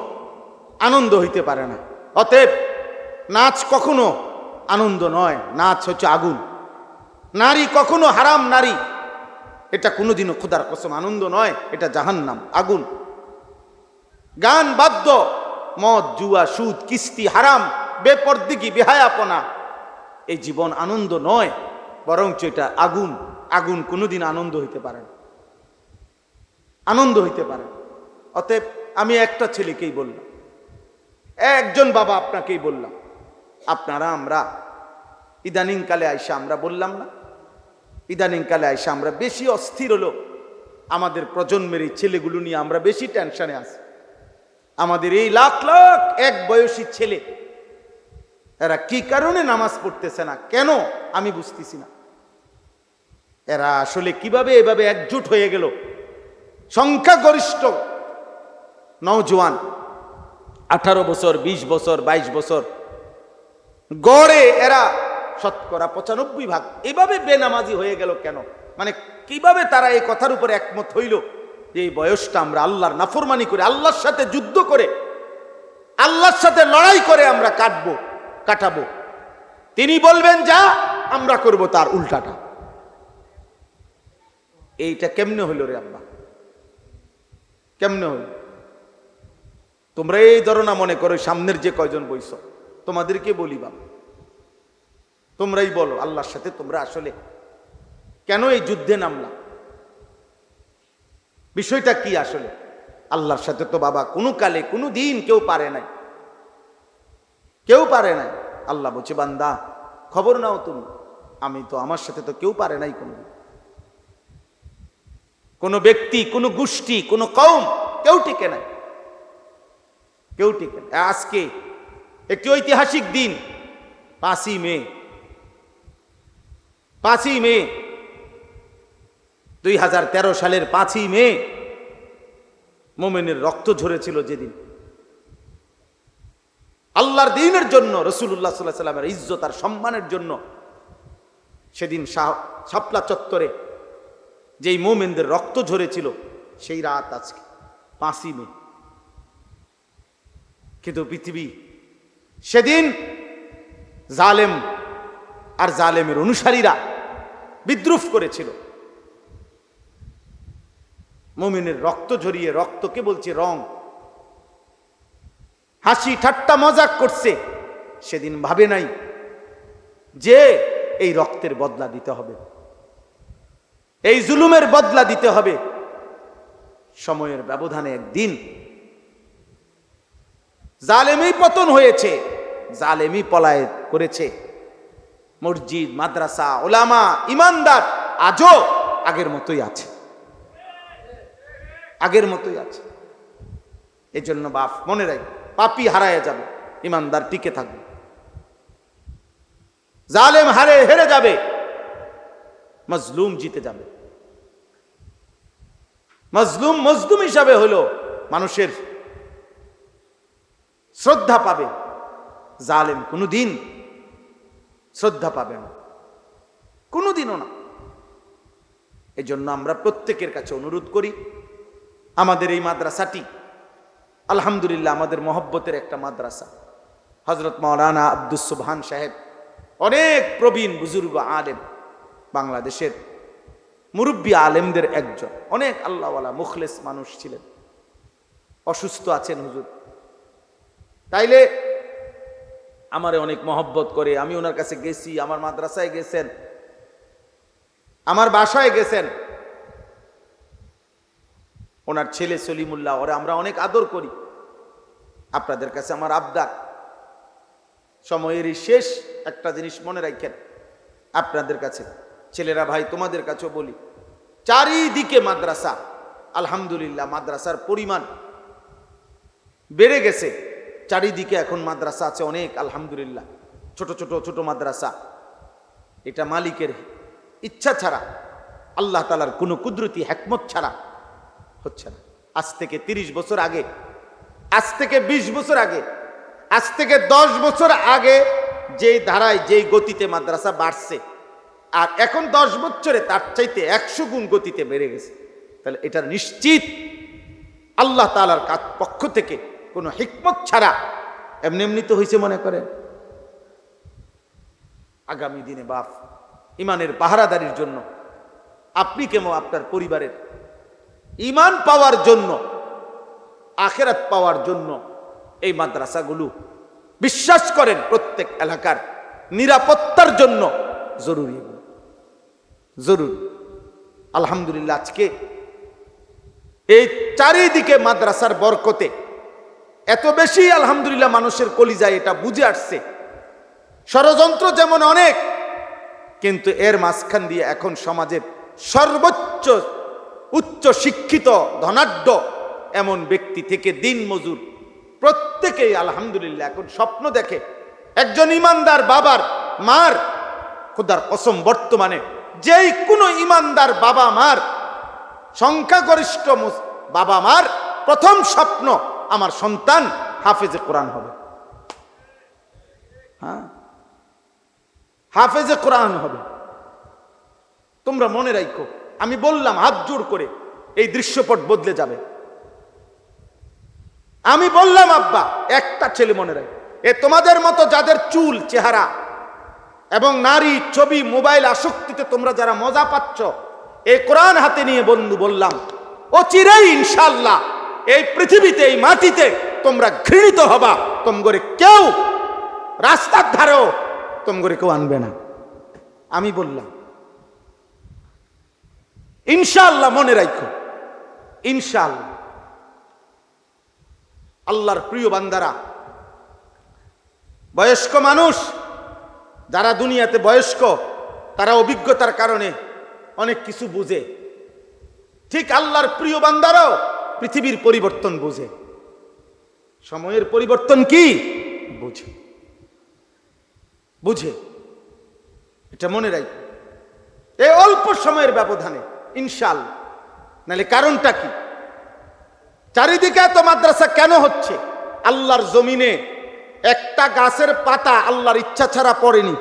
আনন্দ হইতে পারে না। অতএব নাচ কখনো আনন্দ নয়, নাচ হচ্ছে আগুন। নারী কখনো হারাম নারী, এটা কোনোদিনও খোদার কসম আনন্দ নয়, এটা জাহান্নাম, আগুন। গান, বাদ্য, মদ, জুয়া, সুদ, কিস্তি, হারাম, বেপরদিগি, বেহায়াপনা, এই জীবন আনন্দ নয়, বরঞ্চ এটা আগুন। আগুন কোনোদিন আনন্দ হইতে পারে না, আনন্দ হইতে পারে। অতএব আমি একটা ছেলেকেই বললাম, একজন বাবা আপনাকেই বললাম, আপনারা আমরা ইদানিং কালে আইসা আমরা বললাম না, ইদানিং কালে আইসা আমরা বেশি অস্থির হলো, আমাদের প্রজন্মের এই ছেলেগুলো নিয়ে আমরা বেশি টেনশনে আছি। আমাদের এই লাখ লাখ এক বয়সী ছেলে, এরা কি কারণে নামাজ পড়তেছে না, কেন আমি বুঝতেছি না। এরা আসলে কিভাবে এভাবে একজোট হয়ে গেল? সংখ্যাগরিষ্ঠ নওজোয়ান 18 বছর, 20 বছর, 22 বছর, গড়ে এরা শতকরা 95 এভাবে বেনামাজি হয়ে গেল কেন? মানে কিভাবে তারা এই কথার উপরে একমত হইল যে এই বয়সটা আমরা আল্লাহর নাফরমানি করে, আল্লাহর সাথে যুদ্ধ করে, আল্লাহর সাথে লড়াই করে আমরা কাটাবো। তিনি বলবেন যা, আমরা করব তার উল্টাটা। এইটা কেমনে হইল রে আব্বা, কেমনে হইল? তোমরা এই ধারণা মনে করো সামনের যে কয়জন বইছ তোমাদেরকে বলি বাবা, তোমরাই বলো আল্লাহর সাথে তোমরা আসলে কেন এই যুদ্ধে নামলা? বিষয়টা কি আসলে? আল্লাহর সাথে তো বাবা কোনো কালে কোনো দিন কেউ পারে নাই, কেউ পারে নাই। আল্লাহ বলছে বান্দা খবর নাও তুমি, আমি তো, আমার সাথে তো কেউ পারে নাই কোনোদিন। কোনো ব্যক্তি, কোনো গোষ্ঠী, কোনো কওম কেউ টিকে নাই, কেউ টিকে নাই। আজকে একটি ঐতিহাসিক দিন 5ই মে 2013 সালের 5ই মে মোমেনের রক্ত ঝরেছিল যেদিন আল্লাহর দ্বীনের জন্য, রাসূলুল্লাহ সাল্লাল্লাহু আলাইহি ওয়াসাল্লামের ইজ্জত আর সম্মানের জন্য। সেদিন শাপলা চত্বরে যেই মোমেনদের রক্ত ঝরেছিল সেই রাত আজকে 5ই মে। কিন্তু পৃথিবী সেদিন জালেম আর জালেমের অনুসারীরা বিদ্রুপ করেছিল। মুমিনের রক্ত ঝরিয়ে, রক্তকে বলছে রং, হাসি ঠাট্টা মজাক করছে। সেদিন ভাবে নাই যে এই রক্তের বদলা দিতে হবে, এই জুলুমের বদলা দিতে হবে। সময়ের ব্যবধানে একদিন জালেমই পতন হয়েছে, জালেমই পলায়ন করেছে। মসজিদ, মাদ্রাসা, ওলামা, ইমানদার আজও আগের মতোই আছে, আগের মতোই আছে। এজন্য বাপ মনে রাখ, পাপী হারায় যাবে, ইমানদার টিকে থাকবে। জালেম হেরে যাবে, মজলুম জিতে যাবে। মজলুম হিসাবে হলো মানুষের শ্রদ্ধা পাবে, জালেম কোনোদিন শ্রদ্ধা পাবে না, কোনোদিনও না। এই জন্য আমরা প্রত্যেকের কাছে অনুরোধ করি, আমাদের এই মাদ্রাসাটি আলহামদুলিল্লাহ আমাদের মহব্বতের একটা মাদ্রাসা। হযরত মাওলানা আব্দুস সুবহান সাহেব অনেক প্রবীণ বুজুর্গ আলেম, বাংলাদেশের মুরব্বী আলেমদের একজন, অনেক আল্লাহওয়ালা মুখলেস মানুষ ছিলেন। অসুস্থ আছেন হুজুর, তাইলে আমারে অনেক মহব্বত করে। আমি ওনার কাছে গেছি, আমার মাদ্রাসায় গেছেন, আমার বাসায় গেছেন। ওনার ছেলে সলিমুল্লাহ, ওরা আমরা অনেক আদর করি। আপনাদের কাছে আমার আবদার, সময়েরই শেষ একটা জিনিস মনে রাখেন আপনাদের কাছে, ছেলেরা ভাই তোমাদের কাছেও বলি, চারিদিকে মাদ্রাসা। আলহামদুলিল্লাহ মাদ্রাসার পরিমাণ বেড়ে গেছে, চারিদিকে এখন মাদ্রাসা আছে অনেক, আলহামদুলিল্লাহ। ছোট ছোট ছোট মাদ্রাসা, এটা মালিকের ইচ্ছা ছাড়া, আল্লাহ তাআলার কোনো কুদরতি হিকমত ছাড়া হচ্ছে না। আজ থেকে 30 বছর আগে, আজ থেকে 20 বছর আগে, আজ থেকে 10 বছর আগে যেই ধারায় যেই গতিতে মাদ্রাসা বাড়ছে, আর এখন 10 বছরে তার চাইতে 100 গুণ গতিতে বেড়ে গেছে। তাহলে এটা নিশ্চিত আল্লাহ তাআলার পক্ষ থেকে কোনো হিকমত ছাড়া এমনি এমনি তো হয়েছে মনে করেন। আগামী দিনে বাপ ইমানের পাহারাদারির জন্য, আপনি কেমন আপনার পরিবারের ইমান পাওয়ার জন্য, আখিরাত পাওয়ার জন্য এই মাদ্রাসাগুলো বিশ্বাস করেন প্রত্যেক এলাকার নিরাপত্তার জন্য জরুরি, জরুরি। আলহামদুলিল্লাহ আজকে এই চারিদিকে মাদ্রাসার বরকতে এত বেশি আলহামদুলিল্লাহ মানুষের কলিজায় এটা বুঝে আসছে। ষড়যন্ত্র যেমন অনেক, কিন্তু এর মাঝখান দিয়ে এখন সমাজের সর্বোচ্চ উচ্চ শিক্ষিত ধনাঢ্য এমন ব্যক্তি থেকে দিন মজুর প্রত্যেকেই আলহামদুলিল্লাহ এখন স্বপ্ন দেখে একজন ইমানদার বাবার মার, খোদার কসম বর্তমানে যেই কোনো ইমানদার বাবা মার, সংখ্যাগরিষ্ঠ বাবা মার প্রথম স্বপ্ন আমার সন্তান হাফেজে কোরআন হবে। হ্যাঁ, হাফেজে কোরআন হবে। তোমরা মনে রাখো, আমি বললাম হাত জোর করে, এই দৃশ্যপট বদলে যাবে। আমি বললাম আব্বা একটা ছেলে মনে রাখ, এ তোমাদের মতো যাদের চুল, চেহারা এবং নারী ছবি, মোবাইল আসক্তিতে তোমরা যারা মজা পাচ্ছ, এই কোরআন হাতে নিয়ে বন্ধু বললাম অচিরেই ইনশাআল্লাহ এই পৃথিবীতে, এই মাটিতে তোমরা ঘৃণিত হবা। তোমগরে কেউ রাস্তার ধারেও তোমগরে কেউ আনবে না। আমি বললাম ইনশাআল্লাহ, মনে রাখো ইনশাআল্লাহ। আল্লাহর প্রিয় বান্দারা, বয়স্ক মানুষ যারা দুনিয়াতে বয়স্ক, তারা অভিজ্ঞতার কারণে অনেক কিছু বুঝে। ঠিক আল্লাহর প্রিয় বান্দারাও পৃথিবীর পরিবর্তন বুঝে। সময়ের পরিবর্তন কি? বুঝে বুঝে, এটা মনে রাখবে এই অল্প সময়ের ব্যবধানে ইনশাআল্লাহ। নাহলে কারণটা কি? চারিদিকে এত মাদ্রাসা কেন হচ্ছে? আল্লাহর জমিনে একটা গাছের পাতা আল্লাহর ইচ্ছা ছাড়া পড়েনি,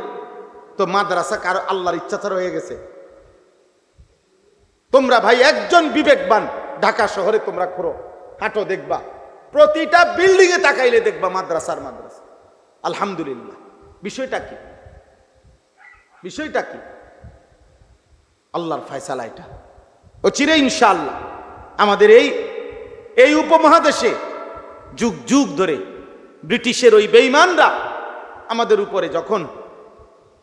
তো মাদ্রাসা কারো আল্লাহর ইচ্ছা ছাড়া হয়ে গেছে? তোমরা ভাই একজন বিবেকবান ঢাকা শহরে তোমরা ঘুরো, হাঁটো, দেখবা প্রতিটা বিল্ডিং এ তাকাইলে দেখবা মাদ্রাসার মাদ্রাসা। আলহামদুলিল্লাহ। বিষয়টা কি? বিষয়টা কি? আল্লাহর ফয়সালা এটা। ও চিরে ইনশাআল্লাহ আমাদের এই উপমহাদেশে যুগ যুগ ধরে ব্রিটিশের ওই বেঈমানরা আমাদের উপরে যখন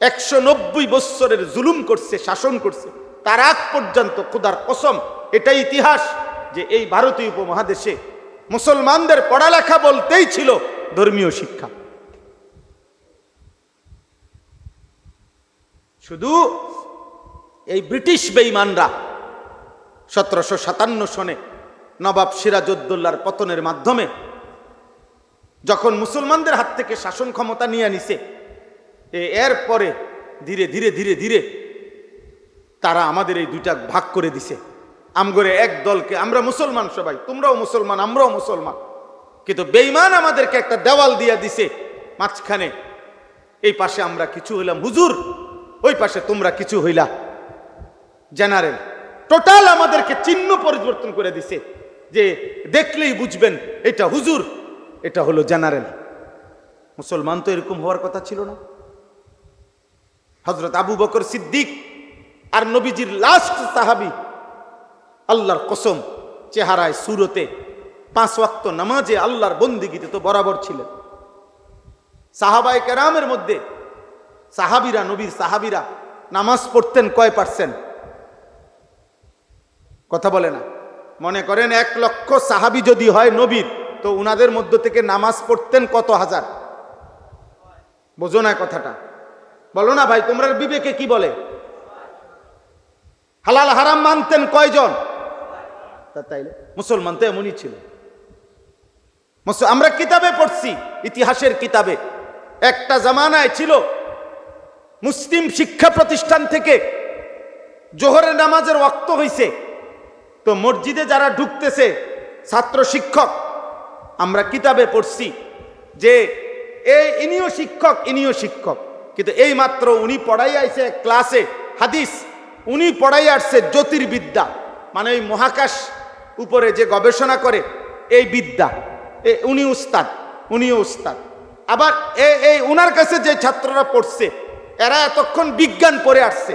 190 বৎসরের জুলুম করছে, শাসন করছে, তার আগ পর্যন্ত খোদার কসম এটাই ইতিহাস যে এই ভারতীয় উপমহাদেশে মুসলমানদের পড়ালেখা বলতেই ছিল ধর্মীয় শিক্ষা। শুধু এই ব্রিটিশ বেঈমানরা 1757 সনে নবাব সিরাজউদ্দৌলার পতনের মাধ্যমে যখন মুসলমানদের হাত থেকে শাসন ক্ষমতা নিয়ে নিছে, এরপরে ধীরে ধীরে ধীরে ধীরে তারা আমাদের এই দুইটা ভাগ করে দিছে। আমগরে এক দলকে, আমরা মুসলমান সবাই, তোমরাও মুসলমান আমরাও মুসলমান, কিন্তু বেঈমান আমাদেরকে একটা দেওয়াল দিয়া দিছে মাঝখানে। এই পাশে আমরা কিছু হইলাম হুজুর, ওই পাশে তোমরা কিছু হইলা জেনারেল। টোটাল আমাদেরকে চিহ্ন পরিবর্তন করে দিছে যে দেখলেই বুঝবেন এটা হুজুর, এটা হলো জেনারেল। মুসলমান তো এরকম হওয়ার কথা ছিল না। হযরত আবু বকর সিদ্দিক আর নবীজির লাস্ট সাহাবী, আল্লাহর কসম চেহারায় সুরতে 5 ওয়াক্ত নামাজে আল্লাহর বন্দিগিতে তো বরাবর ছিলেন। সাহাবায়ে কেরামের মধ্যে সাহাবীরা, নবীর সাহাবীরা নামাজ পড়তেন কয় পার্সেন্ট? কথা বলে না। মনে করেন 1 লক্ষ সাহাবী যদি হয় নবীর, তো উনাদের মধ্য থেকে নামাজ পড়তেন কত হাজার? বোঝো না কথাটা? বলো না ভাই, তোমরা বিবেকে কি বলে? হালাল হারাম মানতেন কয়জন? তাইলে মুসলমান তো এমনই ছিল। আমরা কিতাবে পড়ছি, ইতিহাসের কিতাবে একটা জামানায় ছিল মুসলিম শিক্ষা প্রতিষ্ঠান থেকে জোহরের নামাজের ওয়াক্ত হইছে, তো মসজিদে যারা ঢুকতেছে ছাত্র শিক্ষক, আমরা কিতাবে পড়ছি যে ইনিও শিক্ষক, ইনিও শিক্ষক, কিন্তু এই মাত্র উনি পড়াই আইছে ক্লাসে হাদিস, উনি পড়াই আসছে জ্যোতির্বিদ্যা, মানে ওই মহাকাশ উপরে যে গবেষণা করে এই বিদ্যা, উনি উস্তাদ, উনিও উস্তাদ। আবার উনার কাছে যে ছাত্ররা পড়ছে এরা এতক্ষণ বিজ্ঞান পড়ে আসছে,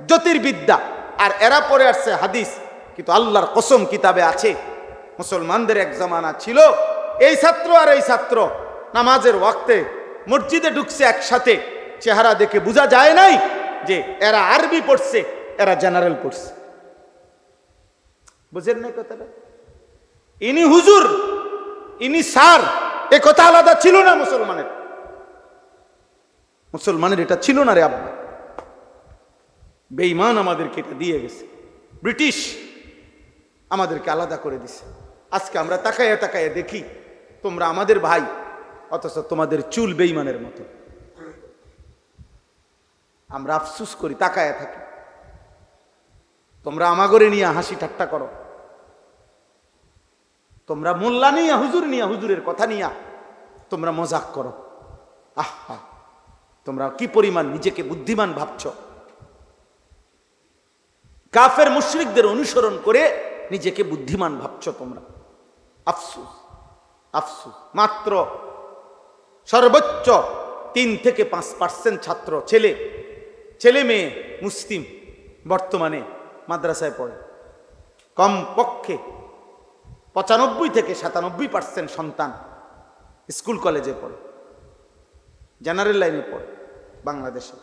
জ্যোতির্বিদ্যা, আর এরা পড়ে আসছে হাদিস। কিন্তু আল্লাহর কসম কিতাবে আছে মুসলমানদের এক জামানা ছিল এই ছাত্র আর এই ছাত্র নামাজের ওয়াক্তে মসজিদে ঢুকছে একসাথে, চেহারা দেখে বোঝা যায় নাই যে এরা আরবি পড়ছে, এরা জেনারেল পড়ছে। বুঝেন নাই কথাটা? ইনি হুজুর, ইনি স্যার, এ কথা আলাদা ছিল না মুসলমানের। মুসলমানের এটা ছিল না রে আব্বা। বেঈমান আমাদেরকে এটা দিয়ে গেছে, ব্রিটিশ আমাদেরকে আলাদা করে দিছে। আজকে আমরা তাকাইয়া তাকাইয়া দেখি তোমরা আমাদের ভাই, অথচ তোমাদের চুল বেঈমানের মতো। আমরা আফসুস করি, তাকায়া থাকি। তোমরা আমাগরে নিয়ে হাসি ঠাট্টা করো, তোমরা মোল্লা নিয়া হুজুর নিয়া, হুজুরের কথা নিয়া তোমরা মজাক করো। আহা, তোমরা কি পরিমাণ নিজেকে বুদ্ধিমান ভাবছ। কাফের মুশরিকদের অনুসরণ করে নিজেকে বুদ্ধিমান ভাবছ তোমরা। আফসুস, আফসুস। মাত্র সর্বোচ্চ 3 থেকে 5% ছাত্র, ছেলে মেয়ে মুসলিম বর্তমানে মাদ্রাসায় পড়ে। কমপক্ষে 95 থেকে 97% সন্তান স্কুল কলেজে পড়ে, জেনারেল লাইনে পড়ে। বাংলাদেশে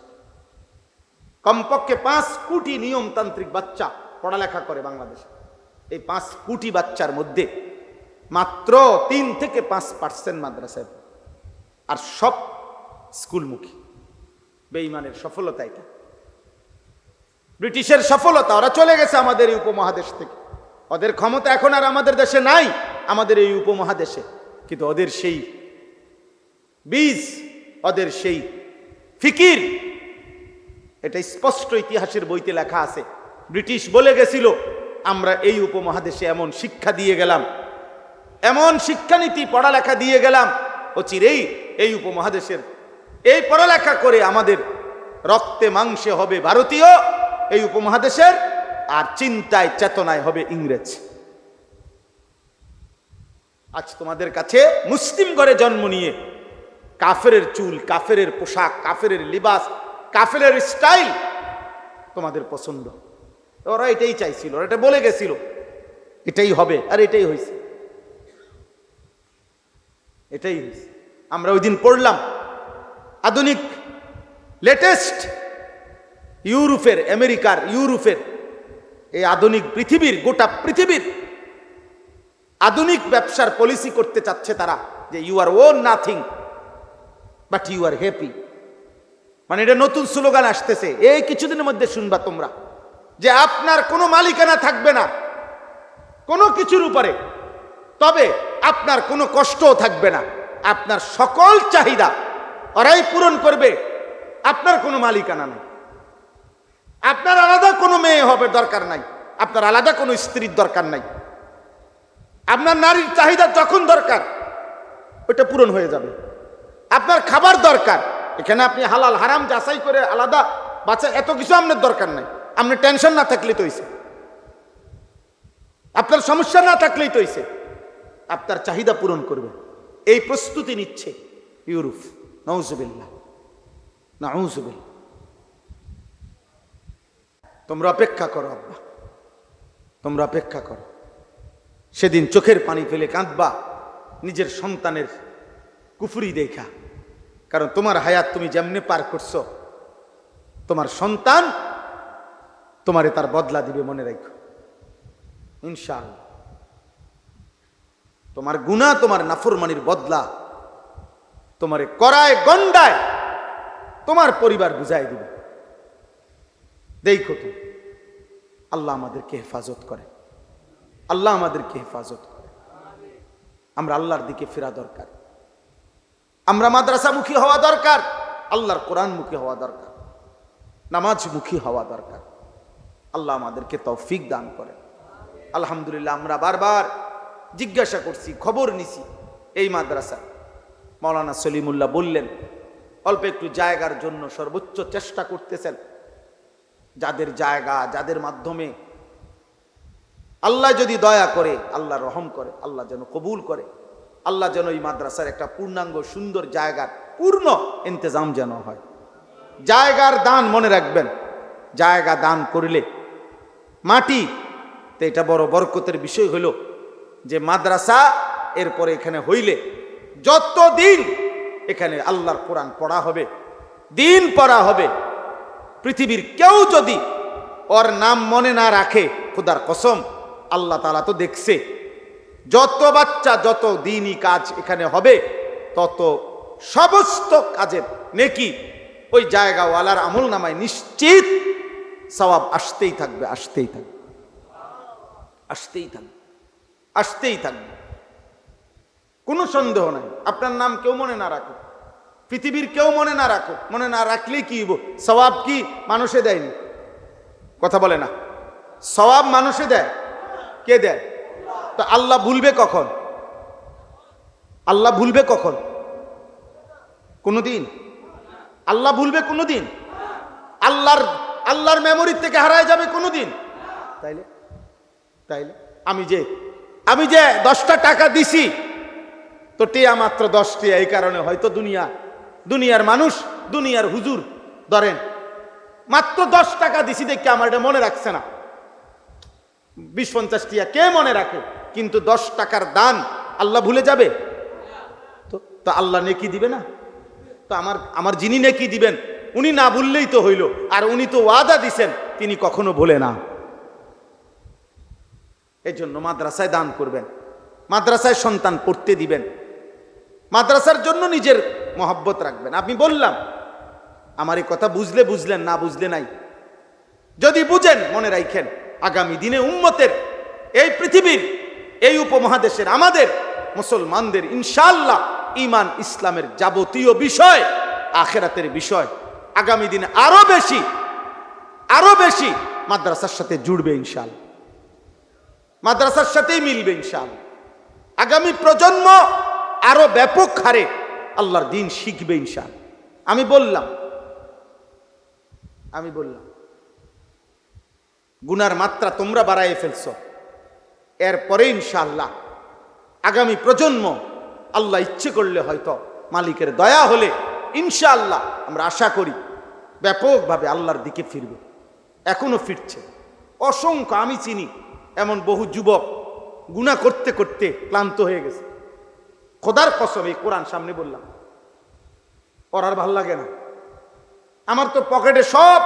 কমপক্ষে 5 কোটি নিয়মতান্ত্রিক বাচ্চা পড়ালেখা করে বাংলাদেশে। এই 5 কোটি বাচ্চার মধ্যে মাত্র 3 থেকে 5% মাদ্রাসায় পড়ে, আর সব স্কুলমুখী। বেঈমানের সফলতা এটা, ব্রিটিশের সফলতা। ওরা চলে গেছে আমাদের এই উপমহাদেশ থেকে, ওদের ক্ষমতা এখন আর আমাদের দেশে নাই, আমাদের এই উপমহাদেশে। কিন্তু ওদের সেই বীজ, ওদের সেই ফিকির, এটা স্পষ্ট ইতিহাসের বইতে লেখা আছে। ব্রিটিশ বলে গেছিল, আমরা এই উপমহাদেশে এমন শিক্ষা দিয়ে গেলাম, এমন শিক্ষানীতি পড়ালেখা দিয়ে গেলাম, অচিরেই এই উপমহাদেশের এই পড়ালেখা করে আমাদের রক্তে মাংসে হবে ভারতীয় এই উপমহাদেশের, আর চিন্তায় চেতনায় হবে ইংরেজ। আজ তোমাদের কাছে মুসলিম ঘরে জন্ম নিয়ে কাফেরের চুল, কাফেরের পোশাক, কাফেরের লিবাস, কাফেরের স্টাইল তোমাদের পছন্দ। ওরা এটাই চাইছিল, ওরা এটা বলে গেছিল এটাই হবে, আর এটাই হয়েছে, এটাই হয়েছে। আমরা ওই দিন পড়লাম আধুনিক লেটেস্ট ইউরোপের, আমেরিকার, ইউরোপের এই আধুনিক পৃথিবীর, গোটা পৃথিবীর আধুনিক ব্যবসার পলিসি করতে চাচ্ছে তারা, যে you are own nothing but you are happy. মানে এটা নতুন স্লোগান আসতেছে, এই কিছুদিনের মধ্যে শুনবা তোমরা, যে আপনার কোনো মালিকানা থাকবে না কোনো কিছুর উপরে, তবে আপনার কোনো কষ্টও থাকবে না, আপনার সকল চাহিদা ওরাই পূরণ করবে, আপনার কোনো মালিকানা নাই, আপনার আলাদা কোনো মেয়ে হবে দরকার নাই, আপনার আলাদা কোনো স্ত্রীর দরকার নাই, আপনার নারীর চাহিদা যখন দরকার ওটা পূরণ হয়ে যাবে। আপনার খাবার দরকার, এখানে আপনি হালাল হারাম যাচাই করে আলাদা বাচ্চা, এত কিছু আপনার দরকার নাই, আপনার টেনশন না থাকলেই তো হইছে, আপনার সমস্যা না থাকলেই তো হইছে, আপনার চাহিদা পূরণ করবে। এই প্রস্তুতি নিচ্ছে ইউরোপ। নাউজুবিল্লাহ, নাউজুবিল্লাহ। তোমরা অপেক্ষা করো আব্বা, তোমরা অপেক্ষা করো, সেদিন চোখের পানি ফেলে কাঁদবা নিজের সন্তানের কুফরি দেখা, কারণ তোমার হায়াত তুমি যেমনে পার করছো, তোমার সন্তান তোমারে তার বদলা দিবে, মনে রাখো ইনশাআল্লাহ। তোমার গুনাহ, তোমার নাফরমানির বদলা তোমারে করায় গন্ডায় তোমার পরিবার বুঝাই দিবে। দেখো তো, আল্লাহ আমাদেরকে হেফাজত করে, আল্লাহ আমাদেরকে হেফাজত করে। আমরা আল্লাহর দিকে ফেরা দরকার, আমরা মাদ্রাসামুখী হওয়া দরকার, আল্লাহর কোরআনমুখী হওয়া দরকার, নামাজমুখী হওয়া দরকার। আল্লাহ আমাদেরকে তৌফিক দান করে। আলহামদুলিল্লাহ, আমরা বারবার জিজ্ঞাসা করছি, খবর নিছি, এই মাদ্রাসা মাওলানা সলিমুল্লাহ বললেন অল্প একটু জায়গার জন্য সর্বোচ্চ চেষ্টা করতেছেন। যাদের জায়গা, যাদের মাধ্যমে আল্লাহ যদি দয়া করে, আল্লাহ রহম করে, আল্লাহ যেন কবুল করে, আল্লাহ যেন এই মাদ্রাসার একটা পূর্ণাঙ্গ সুন্দর জায়গার পূর্ণ ইন্তজাম যেন হয়। জায়গার দান মনে রাখবেন, জায়গা দান করলে মাটি, তো এটা বড় বরকতের বিষয় হলো যে মাদ্রাসা এরপরে এখানে হইলে যতদিন এখানে আল্লাহর কোরআন পড়া হবে, দিন পড়া হবে, পৃথিবীর কেউ যদি ওর নাম মনে না রাখে, খোদার কসম আল্লাহ তাআলা তো দেখছে, যত বাচ্চা, যত দিনই কাজ এখানে হবে, তত সমস্ত কাজের নেকি ওই জায়গাওয়ালার আমল নামায় নিশ্চিত সওয়াব আসতেই থাকবে, আসতেই থাকবে, আসতেই থাকবে, আসতেই থাকবে, কোনো সন্দেহ নাই। আপনার নাম কেউ মনে না রাখো, পৃথিবীর কেউ মনে না রাখো, মনে না রাখলেই কি হইব? সওয়াব কি মানুষে দেয়নি? কথা বলে না, সওয়াব মানুষে দেয়, কে দেয়? তো আল্লাহ ভুলবে কখন? আল্লাহ ভুলবে কখন? কোনদিন আল্লাহ ভুলবে? কোনদিন আল্লাহর মেমোরি থেকে হারায় যাবে কোনদিন? তাইলে তাইলে আমি যে 10টা টাকা দিছি, তো টিয়া মাত্র 10টি, এই কারণে হয়তো দুনিয়ার মানুষ, দুনিয়ার হুজুর ধরেন মাত্র 10 টাকা দিছি দেখে আমার এটা মনে রাখছে না। 20-50 টিয়া কে মনে রাখে? কিন্তু 10 টাকার দান আল্লাহ ভুলে যাবে? তো আল্লাহ নেকি দিবে না? তো আমার যিনি নেকি দিবেন উনি না ভুললেই তো হইল, আর উনি তো ওয়াদা দিছেন তিনি কখনো ভুলে না। এই জন্য মাদ্রাসায় দান করবেন, মাদ্রাসায় সন্তান পড়তে দিবেন, মাদ্রাসার জন্য নিজের মহব্বত রাখবেন। আমি বললাম, আমার এই কথা বুঝলে বুঝলেন, না বুঝলে নাই। যদি বুঝেন মনে রাখেন, আগামী দিনে উম্মতের, এই পৃথিবীর, এই উপমহাদেশের, আমাদের মুসলমানদের ইনশাআল্লাহ ঈমান ইসলামের যাবতীয় বিষয়, আখিরাতের বিষয় আগামী দিনে আরো বেশি মাদ্রাসার সাথে জুড়বে ইনশাআল্লাহ, মাদ্রাসার সাথেই মিলবে ইনশাআল্লাহ। আগামী প্রজন্ম আরো ব্যাপক হারে আল্লাহর দ্বীন শিখবে ইনশাআল্লাহ। আমি বললাম গুনার মাত্রা তোমরা বাড়াইয়ে ফেলছো, এরপরে ইনশাআল্লাহ আগামী প্রজন্ম আল্লাহ ইচ্ছে করলে, হয়তো মালিকের দয়া হলে ইনশাআল্লাহ আমরা আশা করি ব্যাপকভাবে আল্লাহর দিকে ফিরবে। এখনো ফিরছে অসংখ্য। আমি চিনি এমন বহু যুবক গুনাহ করতে করতে ক্লান্ত হয়ে গেছে। খোদার কসম, এই কোরআন সামনে বললাম, ওর আর ভাল লাগে না। আমার তো পকেটে সব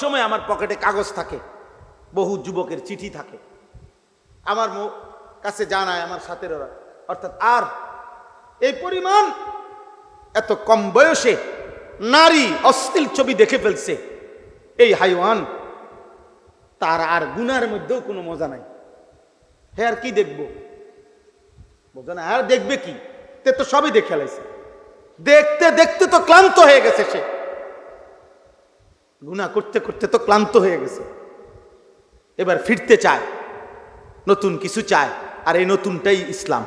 সময় আমার পকেটে কাগজ থাকে, বহু যুবকের চিঠি থাকে আমার কাছে জানায় আমার সাথে ওরা, অর্থাৎ আর এই পরিমাণ এত কম বয়সে নারী অশ্লীল ছবি দেখে ফেলছে, এই হাইওয়ান তার আর গুনার মধ্যেও কোনো মজা নাই। হ্যাঁ, আর কি দেখবো? বোঝা না, আর দেখবে কি? তে তো সবই দেখে লাইছে, দেখতে দেখতে তো ক্লান্ত হয়ে গেছে সে, গুনাহ করতে করতে তো ক্লান্ত হয়ে গেছে। এবার ফিরতে চায়, নতুন কিছু চায়, আর এই নতুনটাই ইসলাম,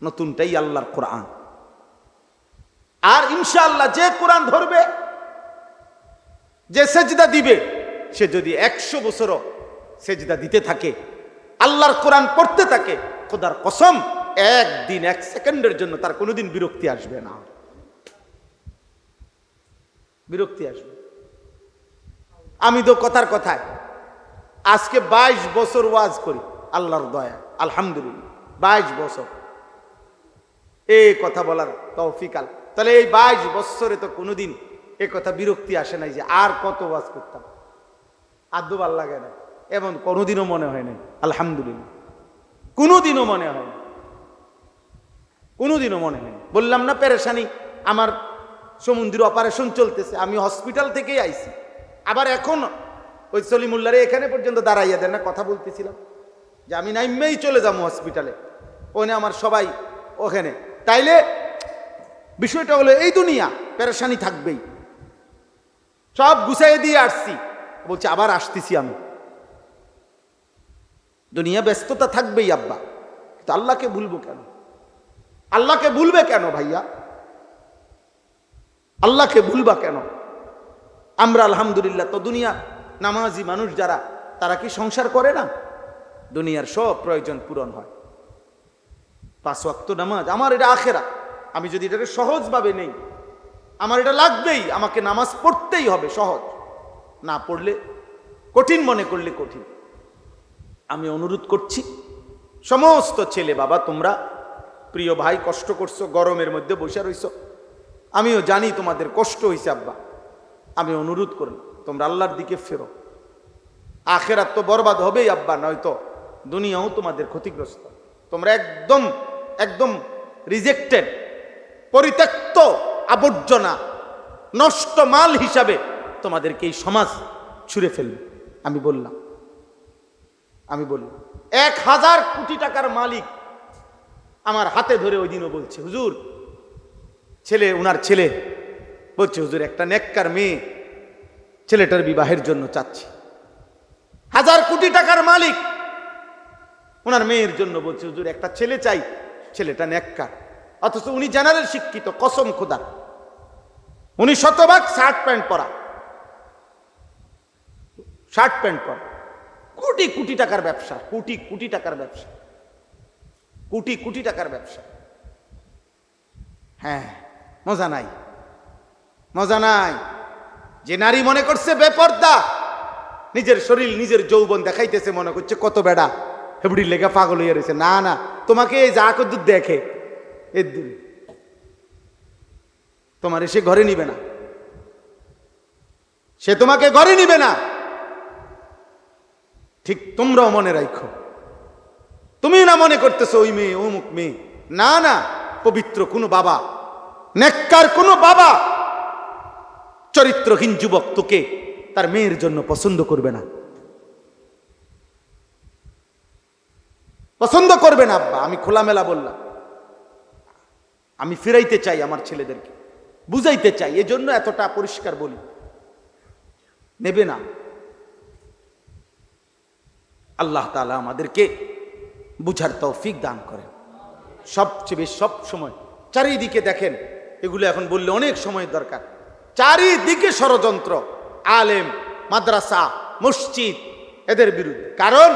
নতুনটাই আল্লাহর কোরআন। আর ইনশাআল্লাহ যে কোরআন ধরবে, যে সেজদা দিবে, সে যদি 100 বছরও সেজদা দিতে থাকে, আল্লাহর কোরআন পড়তে থাকে, খোদার কসম একদিন 1 সেকেন্ডের জন্য তার কোনোদিন বিরক্তি আসবে না, বিরক্তি আসবে। আমি তো কথায় আজকে 22 বছর ওয়াজ করি, আল্লাহর দয়া আলহামদুলিল্লাহ 22 বছর এই কথা বলার তৌফিক আল। তাহলে এই 22 বছরে তো কোনোদিন এ কথা বিরক্তি আসে নাই যে আর কত ওয়াজ করতাম, আদৌ ভাল লাগে না, এমন কোনোদিনও মনে হয় নাই আলহামদুলিল্লাহ, কোনোদিনও মনে হয় না, কোনোদিনও মনে হয়। বললাম না পেরেশানি, আমার সমুদ্র অপারেশন চলতেছে, আমি হসপিটাল থেকেই আইছি, আবার এখন ওই সলিমুল্লাহরে এখানে পর্যন্ত দাঁড়াইয়া দেন না, কথা বলতেছিলাম যে আমি নাইমেই চলে যাবো হসপিটালে, ওখানে আমার সবাই ওখানে। তাইলে বিষয়টা হলো এই দুনিয়া পেরেশানি থাকবেই, সব গুছাই দিয়ে আসছি, বলছে আবার আসতেছি আমি, দুনিয়া ব্যস্ততা থাকবেই আব্বা, কিন্তু আল্লাহকে ভুলবো কেন? আল্লাহকে ভুলবে কেন ভাইয়া? আল্লাহকে ভুলবা কেন? আমরা আলহামদুলিল্লাহ তো দুনিয়া নামাজি মানুষ যারা, তারা কি সংসার করে না? দুনিয়ার সব প্রয়োজন পূরণ হয়, 5 ওয়াক্ত নামাজ, আমার এটা আখেরা। আমি যদি এটাকে সহজভাবে নেই, আমার এটা লাগবেই, আমাকে নামাজ পড়তেই হবে, সহজ না পড়লে কঠিন, মনে করলে কঠিন। আমি অনুরোধ করছি সমস্ত ছেলে বাবা, তোমরা প্রিয় ভাই কষ্ট করছো, গরমের মধ্যে বসে রইছো, আমিও জানি তোমাদের কষ্ট হয়েছে আব্বা, আমি অনুরোধ করি তোমরা আল্লাহর দিকে ফেরো, আখেরাত তো বরবাদ হবেই আব্বা, নয়তো দুনিয়াও তোমাদের ক্ষতিগ্রস্ত। তোমরা একদম একদম রিজেক্টেড, পরিত্যক্ত আবর্জনা, নষ্ট মাল হিসাবে তোমাদেরকে এই সমাজ ছুঁড়ে ফেলবে। আমি বললাম 1000 কোটি টাকার মালিক আমার হাতে ধরে ওই দিনও বলছে, হুজুর ওনার ছেলে বলছে, হুজুর একটা নেককার মেয়ে, ছেলেটার বিবাহের জন্য চাচ্ছি। 1000 কোটি টাকার মালিক ওনার মেয়ের জন্য বলছে, হুজুর একটা ছেলে চাই, ছেলেটা নেককার, অথচ উনি জেনারেল শিক্ষিত, কসম খোদা, উনি শতভাগ শার্ট প্যান্ট পরা, কোটি কোটি টাকার ব্যবসা, কোটি কোটি টাকার ব্যবসা, কোটি কোটি টাকার ব্যবসা। হ্যাঁ, মজা নাই। যে নারী মনে করছে বেপর্দা, নিজের শরীর নিজের যৌবন দেখাইতেছে, মনে করছে কত বেড়া, হেবড়ির লেগে পাগল হয়ে রয়েছে। না না, তোমাকে যা কদ্দুর দেখে এর দূরে, তোমার সে ঘরে নিবে না, সে তোমাকে ঘরে নিবে না। ঠিক তোমরাও মনে রাখো, তুমি না মনে করতেছো ওই মেয়ে অমুক মেয়ে, না না, পবিত্র কোনো বাবা, নেককার কোনো বাবা, চরিত্রহীন যুবক তোকে তার মেয়ের জন্য পছন্দ করবে না। পছন্দ করবে না আব্বা, আমি খোলামেলা বললাম। আমি ফিরাইতে চাই আমার ছেলেদেরকে, বুঝাইতে চাই, এজন্য এতটা পরিষ্কার বলি। নেবে না। আল্লাহ তাআলা আমাদেরকে বুঝার তৌফিক দান করেন। সবচেয়ে বেশি সব সময় চারিদিকে দেখেন, এগুলো এখন বললে অনেক সময়ের দরকার, চারিদিকে ষড়যন্ত্র, আলেম, মাদ্রাসা, মসজিদ, এদের বিরুদ্ধে। কারণ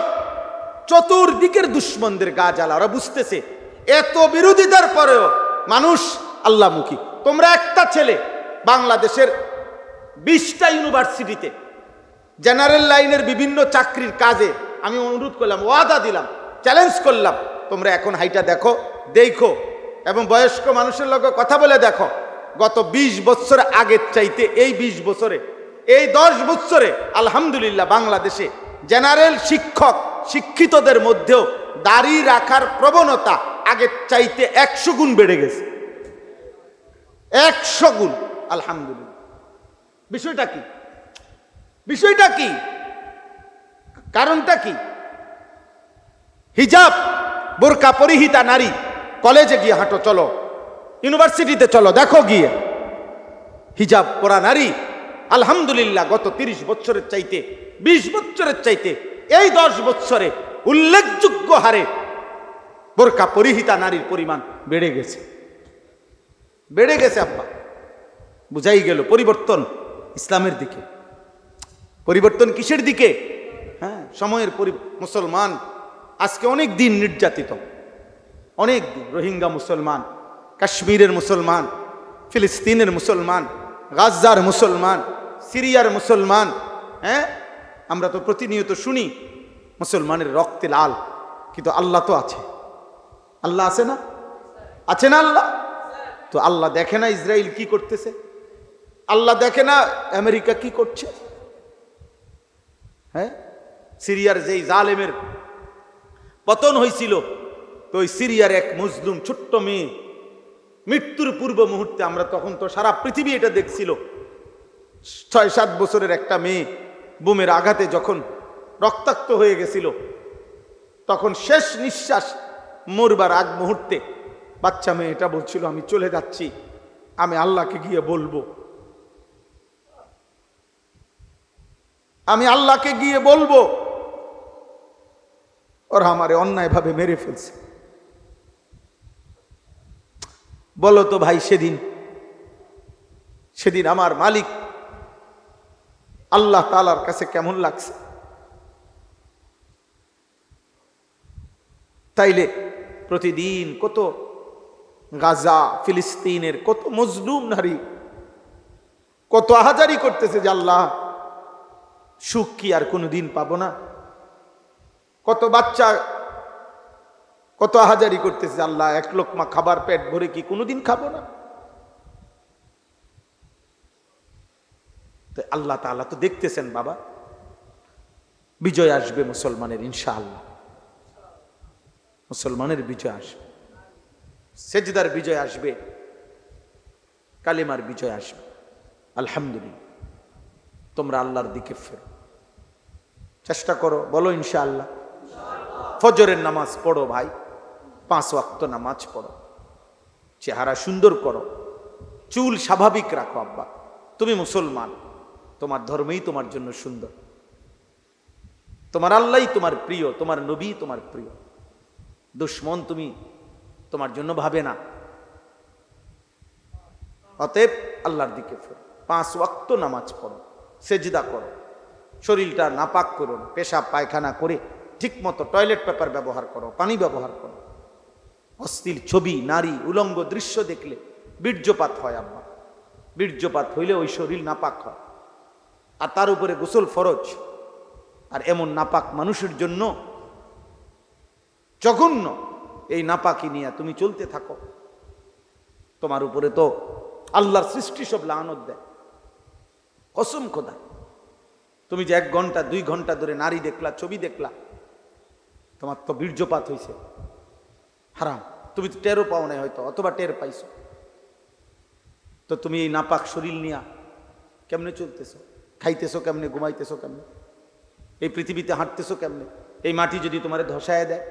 চতুর্দিকের দুশ্মনদের গা জ্বালা, ওরা বুঝতেছে এত বিরোধিতার পরেও মানুষ আল্লাহমুখী। তোমরা একটা ছেলে বাংলাদেশের 20টা ইউনিভার্সিটিতে জেনারেল লাইনের বিভিন্ন চাকরির কাজে আমি অনুরোধ করলাম, ওয়াদা দিলাম, চ্যালেঞ্জ করলাম, তোমরা এখন হাইটা দেখো, দেখো এবং বয়স্ক মানুষের লগে কথা বলে দেখো, গত 20 বছর আগের চাইতে এই 20 বছরে, এই 10 বছরে আলহামদুলিল্লাহ বাংলাদেশে জেনারেল শিক্ষিতদের মধ্যেও দাড়ি রাখার প্রবণতা আগের চাইতে 100 গুণ বেড়ে গেছে। 100 গুণ, আলহামদুলিল্লাহ। বিষয়টা কি? বিষয়টা কি? কারণটা কি? হিজাব, বোরকা পরিহিতা নারী কলেজে গিয়ে হাঁটো, চলো ইউনিভার্সিটিতে চলো, দেখো গিয়ে হিজাব পরা নারী আলহামদুলিল্লাহ গত 30 বছরের চাইতে, 20 বছরের চাইতে এই 10 বছরে উল্লেখযোগ্য হারে বোরকা পরিহিতা নারীর পরিমাণ বেড়ে গেছে। বেড়ে গেছে আব্বা। বুঝাই গেল পরিবর্তন ইসলামের দিকে। পরিবর্তন কিসের দিকে? হ্যাঁ, সময়ের মুসলমান আজকে অনেক দিন নির্যাতিত, অনেক দিন। রোহিঙ্গা মুসলমান, কাশ্মীরের মুসলমান, ফিলিস্তিনের মুসলমান, গাজার মুসলমান, সিরিয়ার মুসলমান। হ্যাঁ, আমরা তো প্রতিনিয়ত শুনি মুসলমানের রক্তে লাল, কিন্তু আল্লাহ তো আছে। আল্লাহ আছে না? আছে না আল্লাহ? তো আল্লাহ দেখে না ইসরায়েল কি করতেছে? আল্লাহ দেখে না আমেরিকা কি করছে? হ্যাঁ, সিরিয়ার যেই জালেমের পতন হয়েছিল, তো ওই সিরিয়ার এক মুসলিম ছোট্ট মেয়ে মৃত্যুর পূর্ব মুহূর্তে, আমরা তখন তো সারা পৃথিবী এটা দেখছিল, 6-7 বছরের একটা মেয়ে বোমের আঘাতে যখন রক্তাক্ত হয়ে গেছিল, তখন শেষ নিঃশ্বাস মরবার আগ মুহূর্তে বাচ্চা মেয়ে এটা বলছিল, আমি চলে যাচ্ছি, আমি আল্লাহকে গিয়ে বলবো, আমি আল্লাহকে গিয়ে বলবো ওরা আমারে অন্যায়ভাবে মেরে ফেলছে। বলো তো ভাই, সেদিন আমার মালিক আল্লাহ তাআলার কাছে কেমন লাগছে? তাইলে প্রতিদিন কত গাজা, ফিলিস্তিনের কত মজলুম নারী কত আহাজারি করতেছে যে আল্লাহ সুখ কি আর কোনোদিন পাবো না? কত বাচ্চা কত আহাজারি করতেছে, আল্লাহ এক লোকমা খাবার পেট ভরে কি কোনোদিন খাবো না? তো আল্লাহ তাআলা তো দেখতেছেন বাবা। বিজয় আসবে মুসলমানের, ইনশাআল্লাহ মুসলমানের বিজয় আসবে, সেজদার বিজয় আসবে, কালিমার বিজয় আসবে। আলহামদুলিল্লাহ। তোমরা আল্লাহর দিকে ফেরো, চেষ্টা করো, বলো ইনশাআল্লাহ। ফজরের নামাজ পড়ো ভাই, 5 ওয়াক্ত নামাজ পড়ো, চেহারা সুন্দর করো, চুল স্বাভাবিক রাখো। আব্বা, তুমি মুসলমান, তোমার ধর্মই তোমার জন্য সুন্দর, তোমার আল্লাহই তোমার প্রিয়, তোমার নবী তোমার প্রিয়, দুশ্মন তুমি তোমার জন্য ভাবে না। অতএব আল্লাহর দিকে ফেরো, 5 ওয়াক্ত নামাজ পড়ো, সেজদা করো, শরীরটা নাপাক করো, পেশাব পায়খানা করে ঠিক মতো টয়লেট পেপার ব্যবহার করো, পানি ব্যবহার করো। অশ্লীল ছবি, নারী, উলঙ্গ দৃশ্য দেখলে বীর্যপাত হয় আব্বা, বীর্যপাত হইলে ওই শরীর নাপাক হয়, আর তার উপরে গোসল ফরজ। আর এমন নাপাক মানুষের জন্য জঘন্য, এই নাপাকি নিয়ে তুমি চলতে থাকো, তোমার উপরে তো আল্লাহর সৃষ্টি সব লানত দেয়। কসম খোদা, তুমি যে 1 ঘন্টা 2 ঘন্টা ধরে নারী দেখলা, ছবি দেখলা, তোমার তো বীর্যপাত হয়েছে, হারাম। তুমি তো টেরও পাও নাই হয়তো, অথবা টের পাইছো। তো তুমি এই নাপাক শরীর নিয়া কেমনে চলতেছো? খাইতেছো কেমনে? ঘুমাইতেছো কেমনে? এই পৃথিবীতে হাঁটতেছো কেমনে? এই মাটি যদি তোমারে ধসায় দেয়,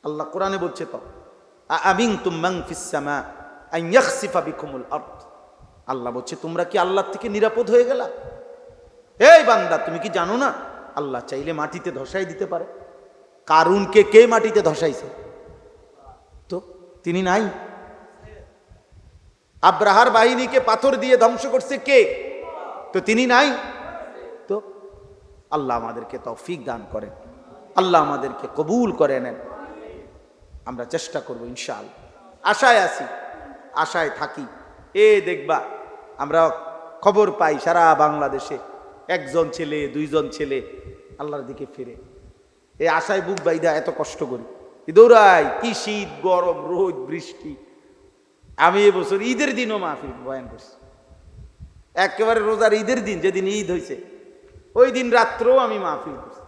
আল্লাহ কোরআনে বলছে তো, আমিনতুম মান ফিস সামা আন ইয়াখসিফা বিকুমুল আরদ। আল্লাহ বলছে তোমরা কি আল্লাহ থেকে নিরাপদ হয়ে গেলা? এই বান্দা, তুমি কি জানো না আল্লাহ চাইলে মাটিতে ধসাই দিতে পারে? কারুনকে কে মাটিতে ধসাইছে? তো তিনি নাই? আব্রাহার বাহিনীকে পাথর দিয়ে ধ্বংস করছে কে? তো তিনি নাই? তো আল্লাহ আমাদেরকে তৌফিক দান করেন, আল্লাহ আমাদেরকে কবুল করে নেন। আমরা চেষ্টা করব ইনশাআল্লাহ। আশায় আছি, আশায় থাকি। দেখবা আমরা খবর পাই সারা বাংলাদেশে একজন ছেলে, দুইজন ছেলে আল্লাহর দিকে ফিরে। এই আশায় বুক বাইদা এত কষ্ট করি, দৌড়াই, কি শীত, গরম, রোদ, বৃষ্টি। আমি এবছর ঈদের দিনও মাহফিল বয়ান করছি, একেবারে রোজার ঈদের দিন, যেদিন ঈদ হয়েছে ওই দিন রাত্রেও আমি মাহফিল করছি।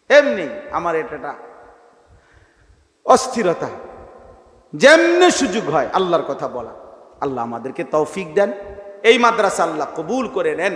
এমনি আমার এটা অস্থিরতা, যেমনি সুযোগ হয় আল্লাহর কথা বলা। আল্লাহ আমাদেরকে তৌফিক দেন, এই মাদ্রাসা আল্লাহ কবুল করে নেন।